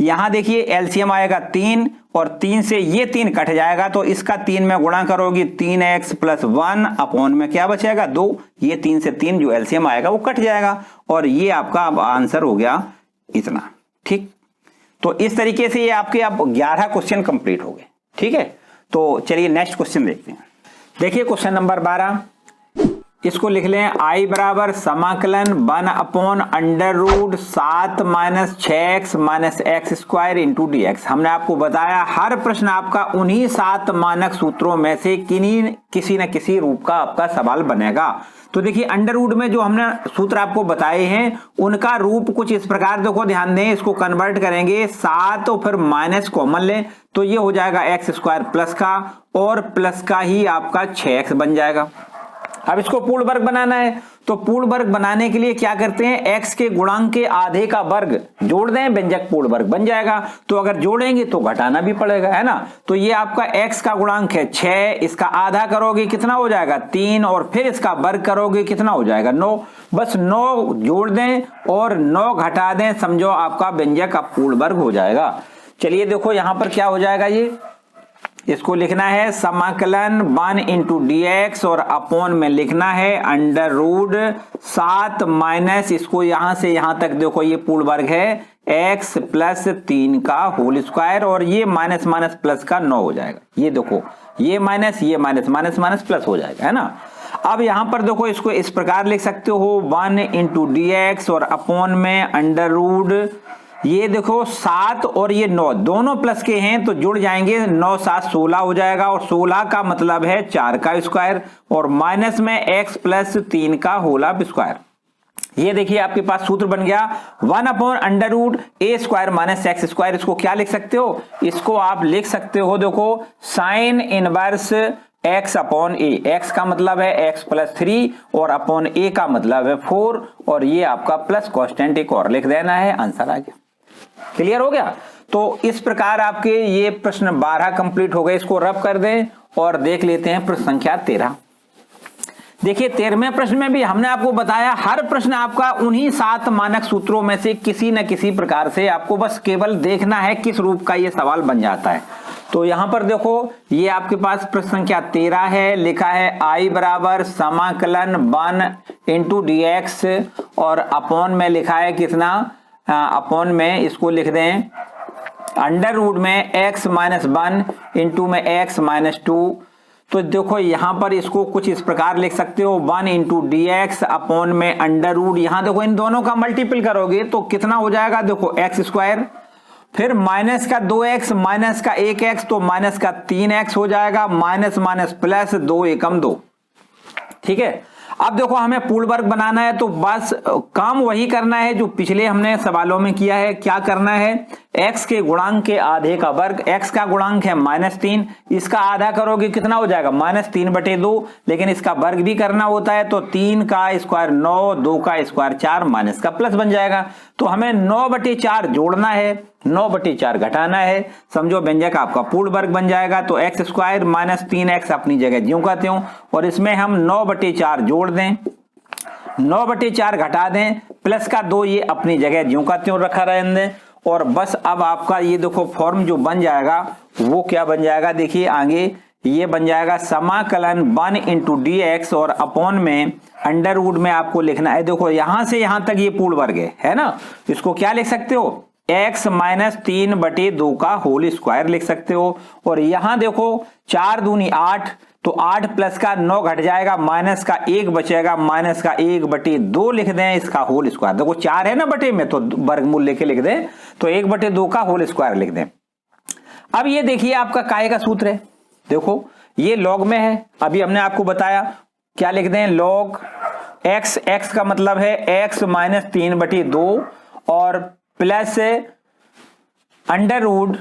यहां देखिए एलसीएम आएगा 3 और 3 से ये 3 कट जाएगा तो इसका 3 में गुणा करोगे 3x प्लस 1 अपॉन में क्या बचेगा 2, ये 3 से 3 जो एलसीएम आएगा वो कट जाएगा और ये आपका अब आंसर हो गया इतना। ठीक, तो इस तरीके से ये आपके अब 11 क्वेश्चन कंप्लीट हो गए। ठीक है, तो चलिए नेक्स्ट क्वेश्चन देखते हैं। देखिए क्वेश्चन नंबर 12, इसको लिख लें आई बराबर समाकलन 1/√7 minus 6x minus x square into D x. हमने आपको बताया हर प्रश्न आपका उन्हीं 7 मानक सूत्रों में से किसी न किसी रूप का आपका सवाल बनेगा। तो देखिए अंडर रूट में जो हमने सूत्र आपको बताए हैं उनका रूप कुछ इस प्रकार, देखो ध्यान दें, इसको कन्वर्ट करेंगे 7 और फिर माइनस कॉमन लें तो ये हो जाएगा एक्स स्क्वायर प्लस का और प्लस का ही आपका 6x बन जाएगा। अब इसको पूर्ण वर्ग बनाना है तो पूर्ण वर्ग बनाने के लिए क्या करते हैं, x के गुणांक के आधे का वर्ग जोड़ दें, व्यंजक पूर्ण वर्ग बन जाएगा। तो अगर जोड़ेंगे तो घटाना भी पड़ेगा, है ना। तो ये आपका x का गुणांक है 6, इसका आधा करोगे कितना हो जाएगा 3 और फिर इसका वर्ग करोगे कितना हो जाएगा 9। बस 9 जोड़ दें और 9 घटा दें, समझो आपका व्यंजक अब पूर्ण वर्ग हो जाएगा। चलिए देखो यहां पर क्या हो जाएगा, ये इसको लिखना है समाकलन 1 इंटू डी एक्स और अपॉन में लिखना है √7 माइनस, इसको यहां से यहां तक देखो ये पूर्ण वर्ग है x प्लस 3 का होल स्क्वायर और ये माइनस माइनस प्लस का 9 हो जाएगा। ये देखो ये माइनस माइनस माइनस प्लस हो जाएगा, है ना। अब यहां पर देखो इसको इस प्रकार लिख सकते हो 1 इंटू डी एक्स और अपॉन में √ ये देखो 7 और ये 9 दोनों प्लस के हैं तो जुड़ जाएंगे, 9 7 16 हो जाएगा और 16 का मतलब है 4 का स्क्वायर और माइनस में x प्लस 3 का होल स्क्वायर। ये देखिए आपके पास सूत्र बन गया 1/√a² माइनस एक्स स्क्वायर। इसको क्या लिख सकते हो, इसको आप लिख सकते हो देखो sine inverse x upon a। x का मतलब है x प्लस 3 और अपॉन a का मतलब है 4 और ये आपका प्लस कांस्टेंट एक और लिख देना है, आंसर आ गया। क्लियर हो गया। तो इस प्रकार आपके ये प्रश्न 12 कंप्लीट हो गए। इसको रब कर दें और देख लेते हैं प्रश्न संख्या 13। देखिए 13वें प्रश्न में भी हमने आपको बताया हर प्रश्न आपका उन्हीं 7 मानक सूत्रों में से किसी न किसी प्रकार से आपको बस केवल देखना है किस रूप का ये सवाल बन जाता है। तो यहां पर देखो ये आपके पास प्रश्न संख्या 13 है, लिखा है आई बराबर समाकलन 1 इंटू डी एक्स और अपॉन में लिखा है कितना, अपॉन में इसको लिख दें √ में x माइनस 1 इंटू में x माइनस 2। तो देखो यहां पर इसको कुछ इस प्रकार लिख सकते हो 1 इंटू डी एक्स अपॉन में √ यहां देखो इन दोनों का मल्टीपल करोगे तो कितना हो जाएगा, देखो x स्क्वायर फिर माइनस का 2x माइनस का 1x तो माइनस का 3x हो जाएगा, माइनस माइनस प्लस 2 एकम 2। ठीक है। अब देखो हमें पूर्ण वर्ग बनाना है तो बस काम वही करना है जो पिछले हमने सवालों में किया है। क्या करना है, x के गुणांक के आधे का वर्ग, x का गुणांक है -3, इसका आधा करोगे कितना हो जाएगा -3/2, लेकिन इसका वर्ग भी करना होता है तो 3 का स्क्वायर 9, 2 का स्क्वायर 4, माइनस का प्लस बन जाएगा। तो हमें 9/4 जोड़ना है, 9/4 घटाना है, समझो व्यंजक आपका पूर्ण वर्ग बन जाएगा। तो x स्क्वायर माइनस 3x अपनी जगह ज्यों का त्यों और इसमें हम 9/4 जोड़ दें, 9/4 घटा दें, प्लस का 2 ये अपनी जगह ज्यों का त्यों रखा रहने दें और बस अब आपका ये देखो फॉर्म जो बन जाएगा वो क्या बन जाएगा, देखिए आगे ये बन जाएगा समाकलन 1 इंटू डी एक्स और अपॉन में √ में आपको लिखना है, देखो यहां से यहां तक ये पूर्ण वर्ग है ना। इसको क्या लिख सकते हो, x माइनस 3/2 का होल स्क्वायर लिख सकते हो और यहां देखो 4 दूनी 8 तो 8 प्लस का 9 घट जाएगा, माइनस का 1 बचेगा, माइनस का 1/2 लिख दें इसका होल स्क्वायर। देखो 4 है ना बटे में तो वर्गमूल लेके लिख दें तो 1/2 का होल स्क्वायर लिख दें। अब ये देखिए आपका काय का सूत्र है, देखो ये लॉग में है, अभी हमने आपको बताया क्या लिख दें लॉग x, x का मतलब है x माइनस 3/2 और plus √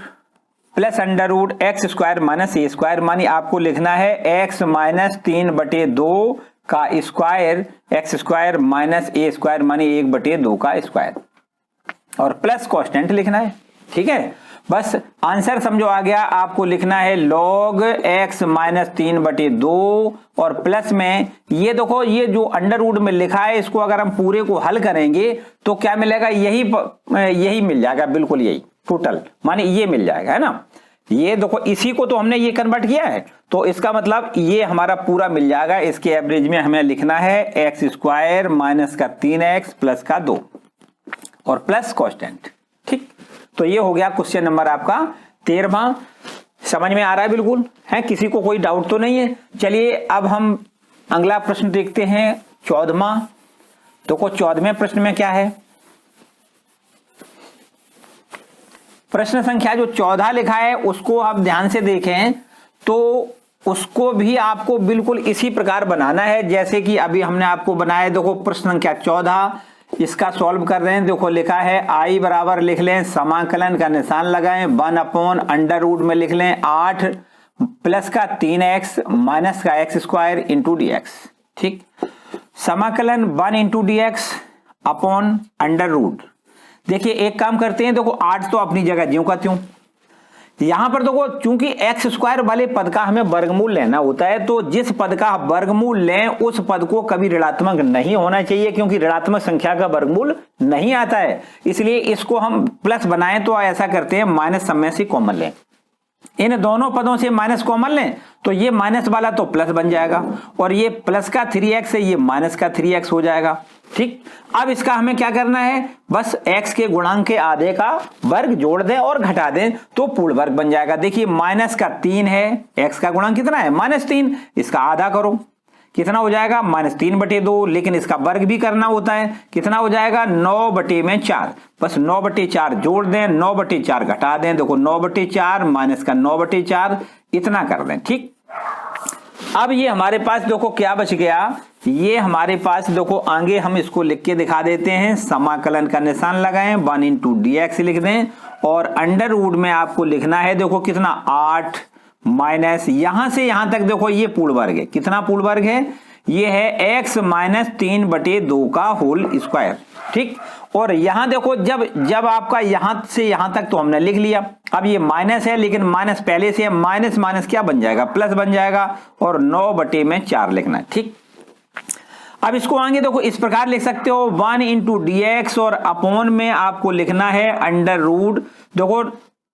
x square minus a square, मानी आपको लिखना है x माइनस 3/2 का square, x square minus a square मानी 1/2 का स्क्वायर और प्लस कांस्टेंट लिखना है। ठीक है, बस आंसर समझो आ गया। आपको लिखना है log x माइनस 3/2 और प्लस में ये देखो ये जो √ में लिखा है इसको अगर हम पूरे को हल करेंगे तो क्या मिलेगा, यही मिल जाएगा, बिल्कुल यही टोटल माने ये मिल जाएगा, है ना। ये देखो इसी को तो हमने ये कन्वर्ट किया है तो इसका मतलब ये हमारा पूरा मिल जाएगा। इसके एवरेज में हमें लिखना है x स्क्वायर माइनस का 3x प्लस का 2 और प्लस कांस्टेंट। ठीक, तो ये हो गया क्वेश्चन नंबर आपका 13वां। समझ में आ रहा है बिल्कुल, है किसी को कोई डाउट तो नहीं है। चलिए अब हम अगला प्रश्न देखते हैं 14वां। देखो 14वें प्रश्न में क्या है, प्रश्न संख्या जो 14 लिखा है उसको आप ध्यान से देखें तो उसको भी आपको बिल्कुल इसी प्रकार बनाना है जैसे कि अभी हमने आपको बनाया। देखो प्रश्न संख्या 14, इसका सॉल्व कर रहे हैं। देखो लिखा है आई बराबर लिख लें, समाकलन का निशान लगाएं, 1/√, में लिख लें 8 प्लस का 3x माइनस का x² इंटू dx। ठीक, समाकलन 1 इंटू dx अपॉन √। देखिए एक काम करते हैं, देखो 8 तो अपनी जगह ज्यों का त्यों, यहां पर देखो चूंकि x² वाले पद का हमें वर्गमूल लेना होता है, तो जिस पद का वर्गमूल लें उस पद को कभी ऋणात्मक नहीं होना चाहिए, क्योंकि ऋणात्मक संख्या का वर्गमूल नहीं आता है। इसलिए इसको हम प्लस बनाएं तो ऐसा करते हैं माइनस सब में से कॉमन लें, इन दोनों पदों से माइनस कॉमन लें तो ये माइनस वाला तो प्लस बन जाएगा और ये प्लस का 3x है, ये माइनस का 3x हो जाएगा। ठीक, अब इसका हमें क्या करना है, बस x के गुणांक के आधे का वर्ग जोड़ दें और घटा दें तो पूर्ण वर्ग बन जाएगा। देखिए माइनस का 3 है, x का गुणांक कितना है -3, इसका आधा करो कितना हो जाएगा -3/2, लेकिन इसका वर्ग भी करना होता है, कितना हो जाएगा 9/4। बस 9/4 जोड़ दें, 9/4 घटा दें, देखो 9/4 माइनस का 9/4 इतना कर दें। ठीक, अब ये हमारे पास देखो क्या बच गया, ये हमारे पास देखो आगे हम इसको लिख के दिखा देते हैं। समाकलन का निशान लगाएं, 1 इंटू dx लिख दें और √, में आपको लिखना है देखो कितना 8 माइनस यहां से यहां तक देखो ये पूर्ण वर्ग है। कितना पूर्ण वर्ग है, ये है x माइनस 3/2 का होल स्क्वायर। ठीक, और यहां देखो जब आपका यहां से यहां तक तो हमने लिख लिया, अब ये माइनस है लेकिन माइनस पहले से है, माइनस माइनस क्या बन जाएगा, प्लस बन जाएगा और 9/4 लिखना है। ठीक, अब इसको आगे देखो इस प्रकार लिख सकते हो 1 इंटू dx और अपॉन में आपको लिखना है √। देखो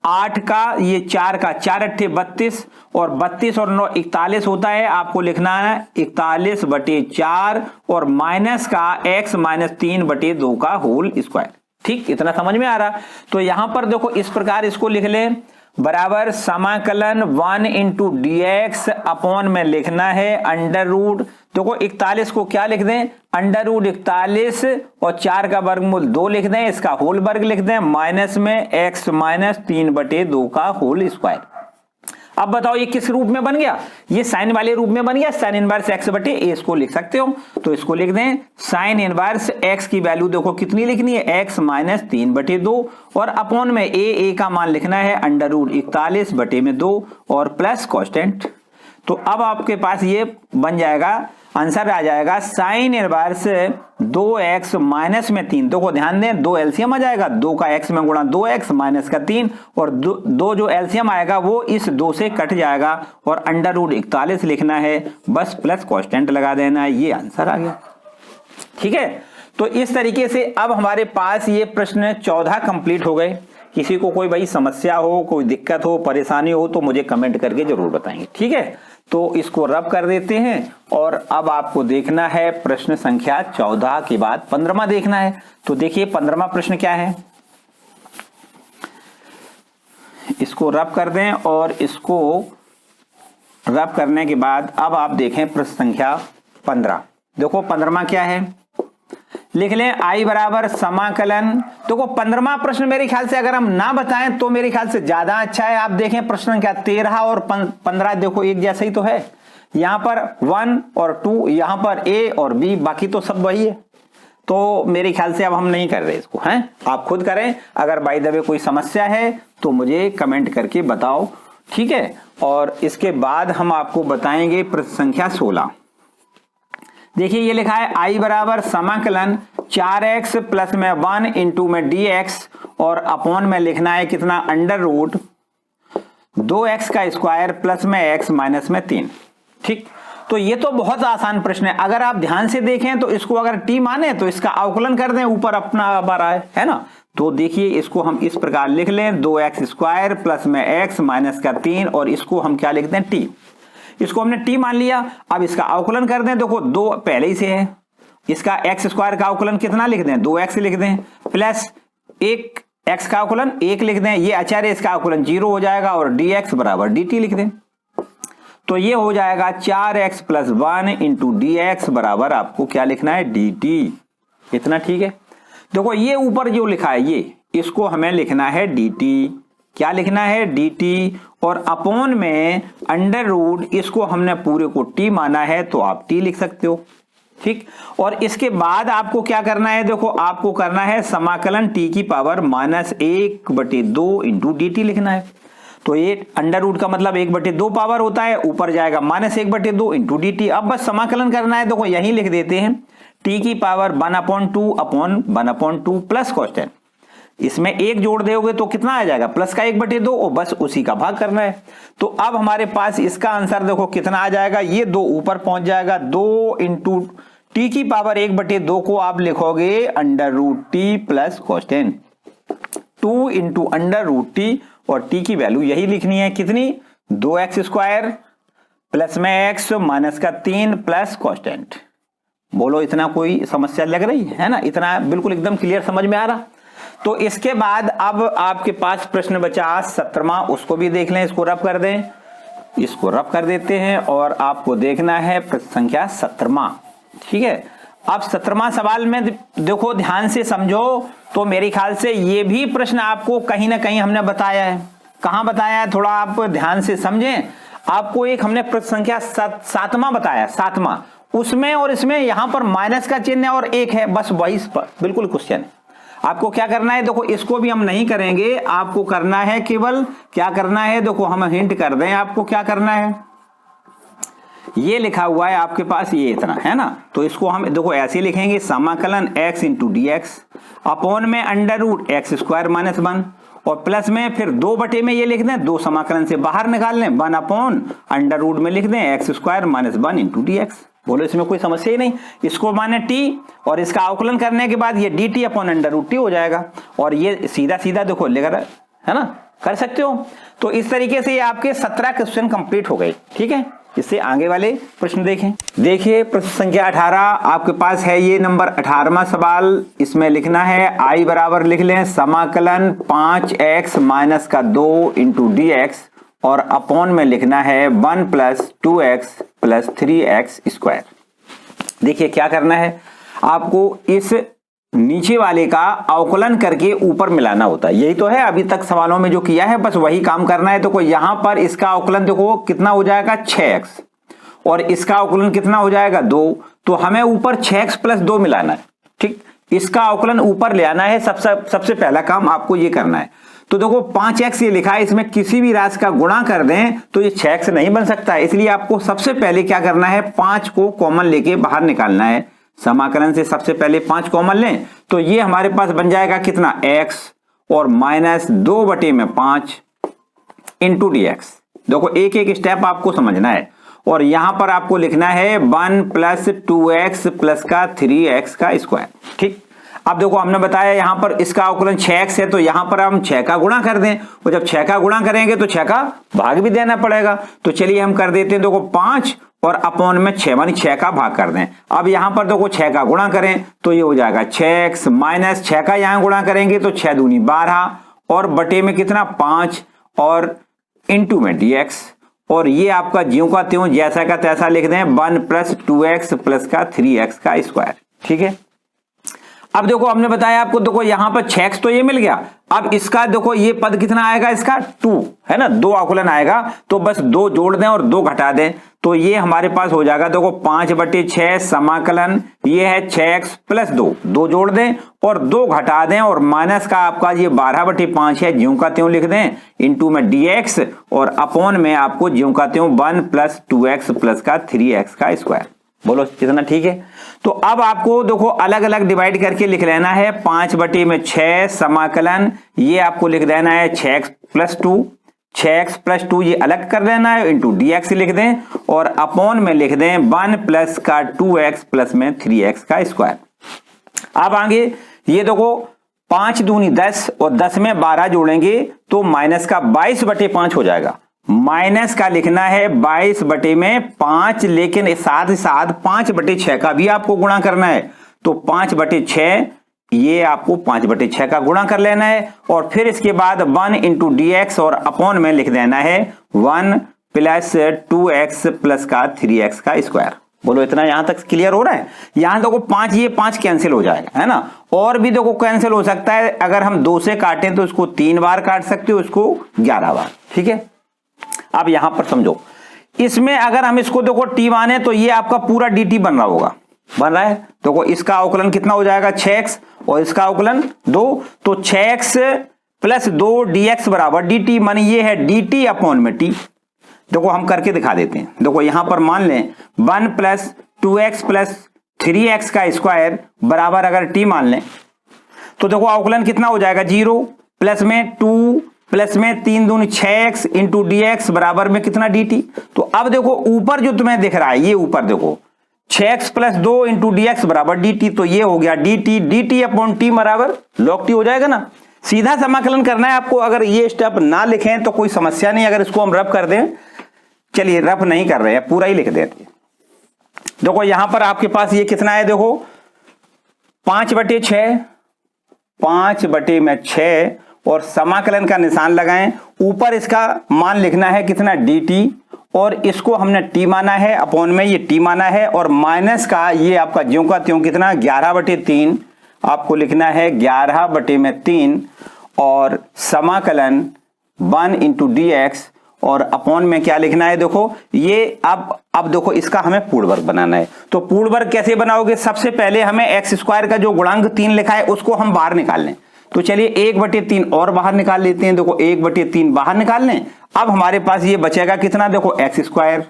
8 का ये 4 का 4 अट्ठे 32 और 32 और 9 41 होता है, आपको लिखना है 41/4 और माइनस का x माइनस 3/2 का होल स्क्वायर। ठीक, इतना समझ में आ रहा। तो यहां पर देखो इस प्रकार इसको लिख लें, बराबर समाकलन 1 इंटू dx अपॉन में लिखना है √। देखो 41 को क्या लिख दें, √41 और 4 का वर्गमूल 2 लिख दें, इसका होल वर्ग लिख दें, माइनस में x माइनस 3/2 का होल स्क्वायर। अब बताओ ये किस रूप में बन गया, ये साइन वाले रूप में बन गया, साइन इनवर्स x/a इसको लिख सकते हो। तो इसको लिख दें साइन इनवर्स x की वैल्यू देखो कितनी लिखनी है, x माइनस 3/2 और अपॉन में a का मान लिखना है √41/2 और प्लस कांस्टेंट। तो अब आपके पास ये बन जाएगा, आंसर आ जाएगा साइन इनवर्स 2x माइनस में 3। देखो ध्यान दें 2 एलसीएम आ जाएगा, 2 का x में गुणा 2x माइनस का 3 और 2 जो एलसीएम आएगा वो इस 2 से कट जाएगा और √41 लिखना है, बस प्लस कांस्टेंट लगा देना है, ये आंसर आ गया। ठीक है, तो इस तरीके से अब हमारे पास ये प्रश्न 14 कंप्लीट हो गए। किसी को कोई भाई समस्या हो, कोई दिक्कत हो, परेशानी हो तो मुझे कमेंट करके जरूर बताएंगे। ठीक है, तो इसको रब कर देते हैं और अब आपको देखना है प्रश्न संख्या 14 के बाद 15वां देखना है। तो देखिए 15वां प्रश्न क्या है, इसको रब कर दें और इसको रब करने के बाद अब आप देखें प्रश्न संख्या 15। देखो 15वां क्या है, लिख लें आई बराबर समाकलन। देखो 15वां प्रश्न मेरे ख्याल से अगर हम ना बताएं तो मेरे ख्याल से ज्यादा अच्छा है। आप देखें प्रश्न संख्या 13 और 15 देखो एक जैसा ही तो है, यहां पर 1 और 2, यहां पर a और b, बाकी तो सब वही है। तो मेरे ख्याल से अब हम नहीं कर रहे इसको, हैं आप खुद करें। अगर बाय द वे कोई समस्या है तो मुझे कमेंट करके बताओ। ठीक है, और इसके बाद हम आपको बताएंगे प्रश्न संख्या 16। देखिए ये लिखा है आई बराबर समाकलन 4x प्लस में 1 इंटू में dx और अपॉन में लिखना है कितना √2x का स्क्वायर प्लस में x माइनस में 3। ठीक, तो ये तो बहुत आसान प्रश्न है। अगर आप ध्यान से देखें तो इसको अगर t माने तो इसका अवकलन कर दें, ऊपर अपना बार है ना। तो देखिए इसको हम इस प्रकार लिख लें 2x स्क्वायर प्लस में x माइनस का 3 और इसको हम क्या लिख दें t। इसको हमने t मान लिया, अब इसका अवकलन कर दें। देखो 2 पहले ही से है, इसका x स्क्वायर का अवकलन कितना लिख दें 2x लिख दें, प्लस 1 x का अवकलन 1 लिख दें, ये अचर है इसका अवकलन 0 हो जाएगा और dx बराबर dt लिख दें। तो ये हो जाएगा 4x plus 1 into D x बराबर आपको क्या लिखना है, डी टी। इतना ठीक है। देखो ये ऊपर जो लिखा है ये, इसको हमें लिखना है डी टी। क्या लिखना है, डी टी। और अपॉन में अंडर रूट, इसको हमने पूरे को टी माना है तो आप टी लिख सकते हो। ठीक। और इसके बाद आपको क्या करना है, देखो आपको करना है समाकलन टी की पावर -1/2 इंटू डी टी लिखना है। तो ये अंडर रूट का मतलब 1/2 पावर होता है, ऊपर जाएगा -1/2 इंटू डी टी। अब बस समाकलन करना है, देखो यही लिख देते हैं, टी की पावर 1/2 अपॉन 1/2 प्लस कॉन्स्टेंट। इसमें एक जोड़ दोगे तो कितना आ जाएगा, प्लस का 1/2, और बस उसी का भाग करना है। तो अब हमारे पास इसका आंसर देखो कितना आ जाएगा, ये 2 ऊपर पहुंच जाएगा, 2 इंटू टी की पावर 1/2 को आप लिखोगे under root t plus constant, 2 into under root t, और टी की वैल्यू यही लिखनी है, कितनी, 2x² प्लस में x माइनस का 3 प्लस कॉन्स्टेंट। बोलो इतना कोई समस्या लग रही है ना, इतना बिल्कुल एकदम क्लियर समझ में आ रहा। तो इसके बाद अब आपके पास प्रश्न बचा 17वां, उसको भी देख लें, इसको रफ कर दें, इसको रफ कर देते हैं, और आपको देखना है प्रश्न संख्या 17वां। ठीक है। अब 17वां सवाल में देखो ध्यान से समझो, तो मेरे ख्याल से ये भी प्रश्न आपको कहीं ना कहीं हमने बताया है। कहां बताया है, थोड़ा आप ध्यान से समझें। आपको एक हमने प्रश्न संख्या 7वां बताया, 7वां, उसमें और इसमें यहां पर माइनस का चिन्ह है और एक है, बस वही बिल्कुल क्वेश्चन है। आपको क्या करना है, देखो इसको भी हम नहीं करेंगे, आपको करना है केवल क्या करना है, देखो हम हिंट कर दें आपको क्या करना है। ये लिखा हुआ है आपके पास, ये इतना है ना, तो इसको हम देखो ऐसे लिखेंगे, समाकलन x into D x upon में अंडर रूट x² माइनस 1, और प्लस में फिर 2 में ये लिख दें, 2 समाकलन से बाहर निकाल लें, 1 अपॉन अंडर रूट में लिख दें x² minus 1 into D x. बोलो इसमें कोई समस्या ही नहीं, इसको माने t, और इसका अवकलन करने के बाद ये dt upon under root t हो जाएगा, और ये सीधा सीधा देखो लेकर, है ना, कर सकते हो। तो इस तरीके से ये आपके 17 क्वेश्चन कंप्लीट हो गए। ठीक है। इससे आगे वाले प्रश्न देखें। देखिए प्रश्न संख्या 18 आपके पास है, ये नंबर 18वां सवाल। इसमें लिखना है i बराबर लिख लें समाकलन 5x माइनस का 2 इंटू डी एक्स, और अपॉन में लिखना है 1 प्लस 2x प्लस 3x²। देखिए क्या करना है, आपको इस नीचे वाले का अवकलन करके ऊपर मिलाना होता है, यही तो है अभी तक सवालों में जो किया है, बस वही काम करना है। तो कोई यहां पर इसका अवकलन देखो कितना हो जाएगा, 6x, और इसका अवकलन कितना हो जाएगा, 2। तो हमें ऊपर 6x प्लस 2 मिलाना है। ठीक। इसका अवकलन ऊपर ले आना है, सबसे पहला काम आपको ये करना है। तो देखो 5x ये लिखा है, इसमें किसी भी राशि का गुणा कर दें तो ये 6x नहीं बन सकता है, इसलिए आपको सबसे पहले क्या करना है, 5 को कॉमन लेके बाहर निकालना है। समाकलन से सबसे पहले 5 कॉमन लें, तो ये हमारे पास बन जाएगा कितना, x, और माइनस 2/5 इंटू डी एक्स। देखो एक एक स्टेप आपको समझना है, और यहां पर आपको लिखना है 1 प्लस 2x प्लस का 3x²। ठीक। अब देखो हमने बताया यहां पर इसका अवकलन 6x है, तो यहां पर हम 6 का गुणा कर दें, और जब 6 का गुणा करेंगे तो 6 का भाग भी देना पड़ेगा। तो चलिए हम कर देते हैं, देखो 5 और अपॉन में 6, मानी 6 का भाग कर दें। अब यहां पर देखो 6 का गुणा करें तो ये हो जाएगा 6x माइनस 6 का यहां गुणा करेंगे तो 6 दूनी 12, और बटे में कितना 5, और इंटू में dx, और ये आपका ज्यों का त्यों जैसा का तैसा लिख दें, 1 प्लस 2x प्लस का 3x²। ठीक है। अब देखो हमने बताया आपको, देखो यहां पर 6x तो ये मिल गया, अब इसका देखो ये पद कितना आएगा, इसका 2 है ना, 2 अवकलन आएगा, तो बस 2 जोड़ दें और 2 घटा दें, तो ये हमारे पास हो जाएगा देखो 5/6 समाकलन, ये है 6x प्लस 2, 2 जोड़ दें और 2 घटा दें, और माइनस का आपका ये 12/5 है, ज्यों का त्यों लिख दें, इंटू में dx, और अपॉन में आपको ज्यों का त्यों 1 प्लस 2x प्लस का 3x²। बोलो कितना ठीक है। तो अब आपको देखो अलग अलग डिवाइड करके लिख लेना है, 5/6 समाकलन, ये आपको लिख देना है 6x प्लस 2, 6x प्लस 2 ये अलग कर देना है, इंटू dx लिख दें, और अपॉन में लिख दें 1 प्लस का 2x प्लस में 3x²। अब आगे ये देखो 5 दूनी 10, और 10 में 12 जोड़ेंगे तो माइनस का 22/5 हो जाएगा। माइनस का लिखना है 22/5, लेकिन साथ ही साथ 5/6 का भी आपको गुणा करना है, तो 5/6 ये आपको 5/6 का गुणा कर लेना है, और फिर इसके बाद 1 इंटू dx, और अपॉन में लिख देना है 1 प्लस 2x प्लस का 3x का स्क्वायर। बोलो इतना यहां तक क्लियर हो रहा है? यहां देखो 5, ये 5 कैंसिल हो जाएगा, है ना। और भी देखो कैंसिल हो सकता है, अगर हम 2 से काटें तो इसको 3 बार काट सकते हो, इसको 11 बार। ठीक है, अब यहां पर समझो, इसमें अगर हम इसको देखो t माने तो ये आपका पूरा dt बन रहा होगा, बन रहा है। देखो इसका अवकलन कितना हो जाएगा 6x और इसका अवकलन 2, तो 6x प्लस 2 dx बराबर dt, माने ये है dt अपॉन में t। देखो हम करके दिखा देते हैं। देखो यहां पर मान लें 1 प्लस 2x प्लस 3x का स्क्वायर बराबर अगर t मान लें तो देखो अवकलन कितना हो जाएगा 0 प्लस में 2 प्लस में 3 दूनी 6x इंटू dx बराबर में कितना dt। तो अब देखो ऊपर जो तुम्हें दिख रहा है, ये ऊपर देखो 6x प्लस 2 इंटू dx बराबर dt, तो ये हो गया dt अपॉन t बराबर log t हो जाएगा ना। सीधा समाकलन करना है आपको। अगर ये स्टेप ना लिखें तो कोई समस्या नहीं, अगर इसको हम रफ कर दें, चलिए रफ नहीं कर रहे हैं, पूरा ही लिख देते हैं। देखो यहां पर आपके पास ये कितना है, देखो 5/6, 5/6 और समाकलन का निशान लगाएं। ऊपर इसका मान लिखना है कितना dt, और इसको हमने t माना है, अपॉन में ये t माना है, और माइनस का ये आपका ज्यों का त्यों कितना 11/3 आपको लिखना है 11/3, और समाकलन 1 इंटू dx, और अपॉन में क्या लिखना है, देखो ये अब देखो इसका हमें पूर्ण वर्ग बनाना है। तो पूर्ण वर्ग कैसे बनाओगे? सबसे पहले हमें एक्स स्क्वायर का जो गुणांक 3 लिखा है उसको हम बाहर निकाल लें। तो चलिए 1/3 और बाहर निकाल लेते हैं। देखो 1/3 बाहर निकाल लें। अब हमारे पास ये बचेगा कितना, देखो एक्स स्क्वायर,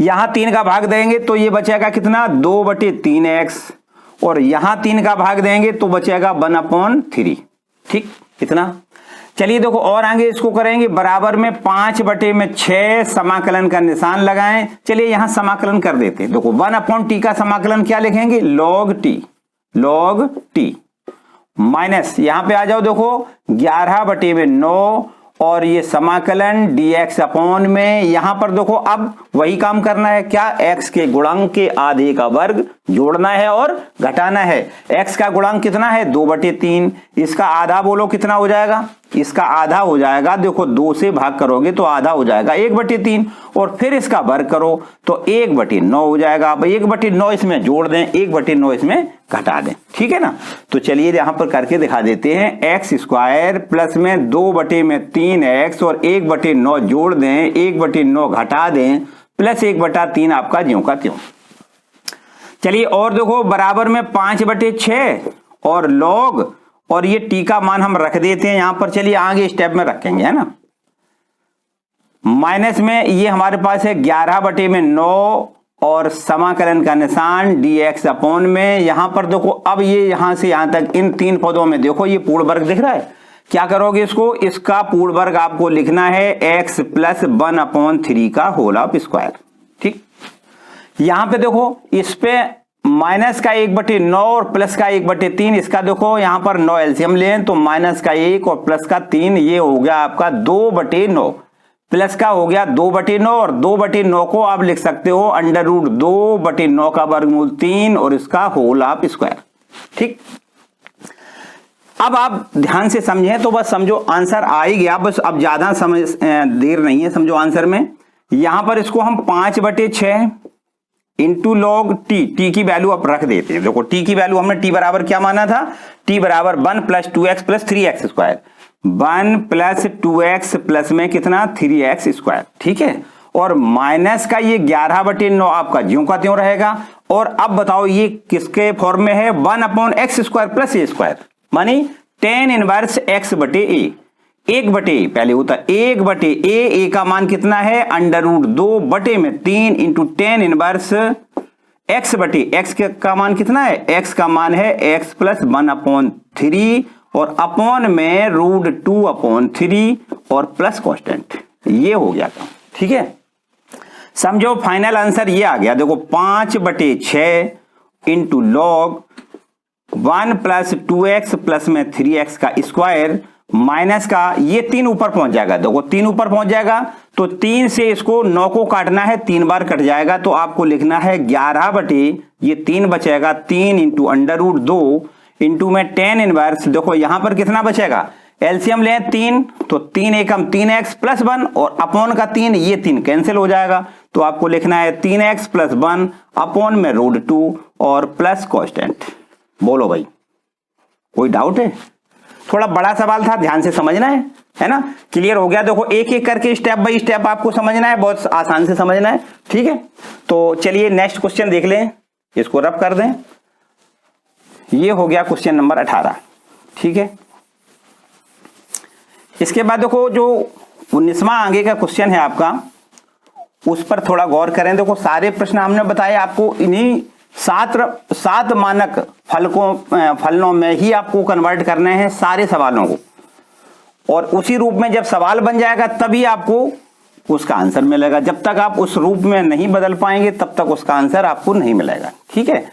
यहां 3 का भाग देंगे तो ये बचेगा कितना 2/3x, और यहां 3 का भाग देंगे तो बचेगा 1/3। ठीक, इतना। चलिए देखो और आगे इसको करेंगे, बराबर में 5/6 समाकलन का निशान लगाएं। चलिए यहां समाकलन कर देते हैं। देखो 1/t का समाकलन क्या लिखेंगे, log t माइनस यहां पे आ जाओ, देखो 11/9, और ये समाकलन dx अपॉन में, यहां पर देखो अब वही काम करना है, क्या x के गुणांक के आधे का वर्ग जोड़ना है और घटाना है। x का गुणांक कितना है 2/3, इसका आधा बोलो कितना हो जाएगा, इसका आधा हो जाएगा, देखो 2 से भाग करोगे तो आधा हो जाएगा 1/3, और फिर इसका वर्ग करो तो 1/9 हो जाएगा। अब 1/9 इसमें जोड़ दें, 1/9 इसमें घटा दें। ठीक है ना। तो चलिए यहां पर करके दिखा देते हैं। एक्स स्क्वायर प्लस में 2/3x और 1/9 जोड़ दें, 1/9 घटा दें, प्लस 1/3 आपका ज्यों का त्यों। चलिए और देखो बराबर में 5/6 और log, और ये t का मान हम रख देते हैं यहां पर। चलिए आगे स्टेप में रखेंगे, है ना। माइनस में ये हमारे पास है 11/9 और समाकलन का निशान dx अपॉन में, यहां पर देखो अब ये यहां से यहां तक इन 3 पदों में देखो ये पूर्ण वर्ग दिख रहा है। क्या करोगे इसको, इसका पूर्ण वर्ग आपको लिखना है x प्लस 1/3 का होल ऑफ स्क्वायर। ठीक, यहां पे देखो इस पे माइनस का 1/9 और प्लस का 1/3, इसका देखो यहां पर 9 एलसीएम लें तो माइनस का 1 और प्लस का 3, ये हो गया आपका 2/9, प्लस का हो गया 2/9, और 2/9 को आप लिख सकते हो √2/9 का वर्गमूल 3 और इसका होल ऑफ स्क्वायर। ठीक, अब आप ध्यान से समझें तो बस समझो आंसर आ ही गया, बस अब ज्यादा समझ देर नहीं है, समझो आंसर में। यहां पर इसको हम 5/6 इंटू log t की वैल्यू आप रख देते हैं। देखो t की वैल्यू हमने t बराबर क्या माना था, t बराबर 1 plus 2x plus 3x square, 1 plus 2x plus में कितना 3x स्क्वायर। ठीक है, और माइनस का ये 11/9 आपका ज्यों का त्यों रहेगा। और अब बताओ ये किसके फॉर्म में है, 1/x square plus a square, मानी tan इनवर्स x/a, 1/a पहले होता है 1/a का मान कितना है √2/3 इंटू tan इनवर्स x/x का मान कितना है, x का मान है x प्लस 1/3 और अपॉन में √2/3 और प्लस कांस्टेंट, ये हो गया काम। ठीक है, समझो फाइनल आंसर ये आ गया। देखो 5/6 into log 1 plus 2x plus में 3x का स्क्वायर माइनस का ये 3 ऊपर पहुंच जाएगा। देखो 3 ऊपर पहुंच जाएगा तो 3 से इसको 9 को काटना है, 3 बार कट जाएगा तो आपको लिखना है 11/, ये 3 बचेगा 3 इंटू √2 इंटू में tan इनवर्स, देखो यहां पर कितना बचेगा एलसीएम लें 3, तो 3 एकम 3x प्लस 1 और अपॉन का 3, ये 3 कैंसिल हो जाएगा। तो आपको लिखना है 3x प्लस 1 अपॉन में √2 और प्लस कांस्टेंट। बोलो भाई, कोई डाउट है? थोड़ा बड़ा सवाल था, ध्यान से समझना है ना। क्लियर हो गया? देखो एक एक करके स्टेप बाय स्टेप आपको समझना है, बहुत आसान से समझना है, ठीक है। तो चलिए नेक्स्ट क्वेश्चन देख लें, इसको रब कर दें। ये हो गया क्वेश्चन नंबर 18, ठीक है। इसके बाद देखो जो 19वां आगे का क्वेश्चन है आपका, उस पर थोड़ा गौर करें। देखो सारे प्रश्न हमने बताए आपको, इन्हीं 7 मानक फलनों में ही आपको कन्वर्ट करने हैं सारे सवालों को, और उसी रूप में जब सवाल बन जाएगा तभी आपको उसका आंसर मिलेगा। जब तक आप उस रूप में नहीं बदल पाएंगे तब तक उसका आंसर आपको नहीं मिलेगा, ठीक है।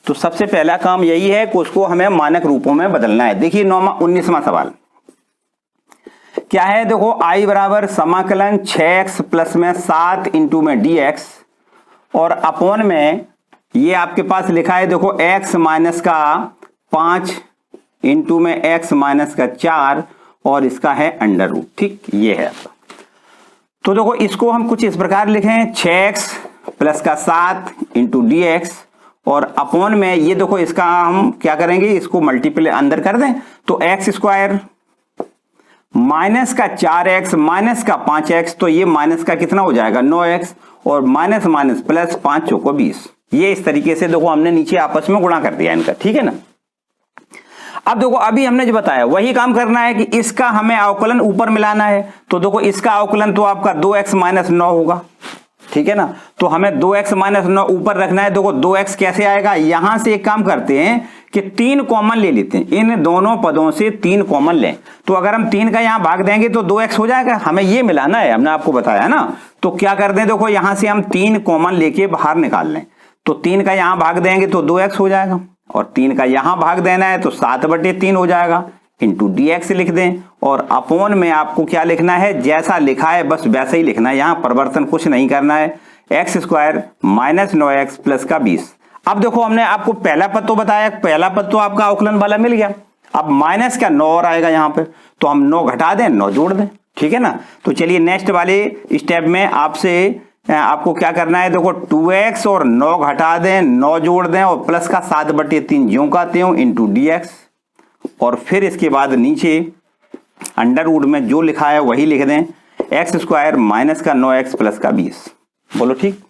तो सबसे पहला काम यही है कि उसको हमें मानक रूपों में बदलना है। देखिए 19वां सवाल क्या है, देखो i बराबर समाकलन 6x प्लस में 7 इंटू में dx और अपॉन में ये आपके पास लिखा है, देखो x माइनस का 5 इंटू में x माइनस का 4 और इसका है अंडर रूट, ठीक, ये है आपका। तो देखो इसको हम कुछ इस प्रकार लिखें, 6x प्लस का 7 इंटू dx और अपॉन में ये देखो इसका हम क्या करेंगे, इसको मल्टीप्लाई अंदर कर दें, तो x स्क्वायर माइनस का 4x माइनस का 5x, तो ये माइनस का कितना हो जाएगा 9x और माइनस माइनस प्लस 5 चौको 20। ये इस तरीके से देखो हमने नीचे आपस में गुणा कर दिया इनका, ठीक है ना। अब देखो अभी हमने जो बताया वही काम करना है कि इसका हमें अवकलन ऊपर मिलाना है। तो देखो इसका अवकलन तो आपका 2x माइनस 9 होगा, ठीक है ना। तो हमें 2x माइनस 9 ऊपर रखना है। देखो 2x कैसे आएगा, यहां से एक काम करते हैं कि 3 कॉमन ले लेते हैं, इन दोनों पदों से 3 कॉमन लें। तो अगर हम 3 का यहां भाग देंगे तो 2x हो जाएगा, हमें ये मिलाना है, हमने आपको बताया ना। तो क्या कर दें, देखो यहां से हम 3 कॉमन लेके बाहर निकाल लें, तो 3 का यहां भाग देंगे तो 2x हो जाएगा और 3 का यहां भाग देना है तो 7/3 हो जाएगा, इंटू dx लिख दें और अपॉन में आपको क्या लिखना है, जैसा लिखा है बस वैसा ही लिखना है, यहां परिवर्तन कुछ नहीं करना है। x square minus 9x plus का 20। अब देखो हमने आपको पहला पद तो बताया, पहला पद तो आपका अवकलन वाला मिल गया। अब माइनस का 9 और आएगा यहाँ पे, तो हम 9 घटा दें 9 जोड़ दें, ठीक है ना। तो चलिए नेक्स्ट वाले स्टेप में आपको क्या करना है, देखो 2x और 9 घटा दें 9 जोड़ दें और प्लस का 7/3 ज्यों का त्यों इंटू dx और फिर इसके बाद नीचे अंडर रूट में जो लिखा है वही लिख दें, x स्क्वायर माइनस का 9x प्लस का 20। बोलो ठीक।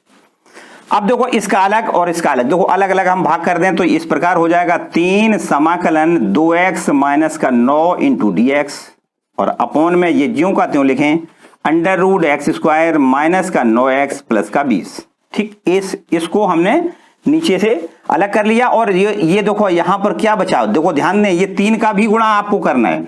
अब देखो इसका अलग और इसका अलग, देखो अलग अलग हम भाग कर दें तो इस प्रकार हो जाएगा 3 समाकलन 2x माइनस का 9 इंटू dx और अपॉन में ये ज्यों का त्यों लिखें under root x square minus का 9x प्लस का 20, ठीक। इसको हमने नीचे से अलग कर लिया और ये देखो यहां पर क्या बचा, देखो ध्यान दें, ये 3 का भी गुणा आपको करना है।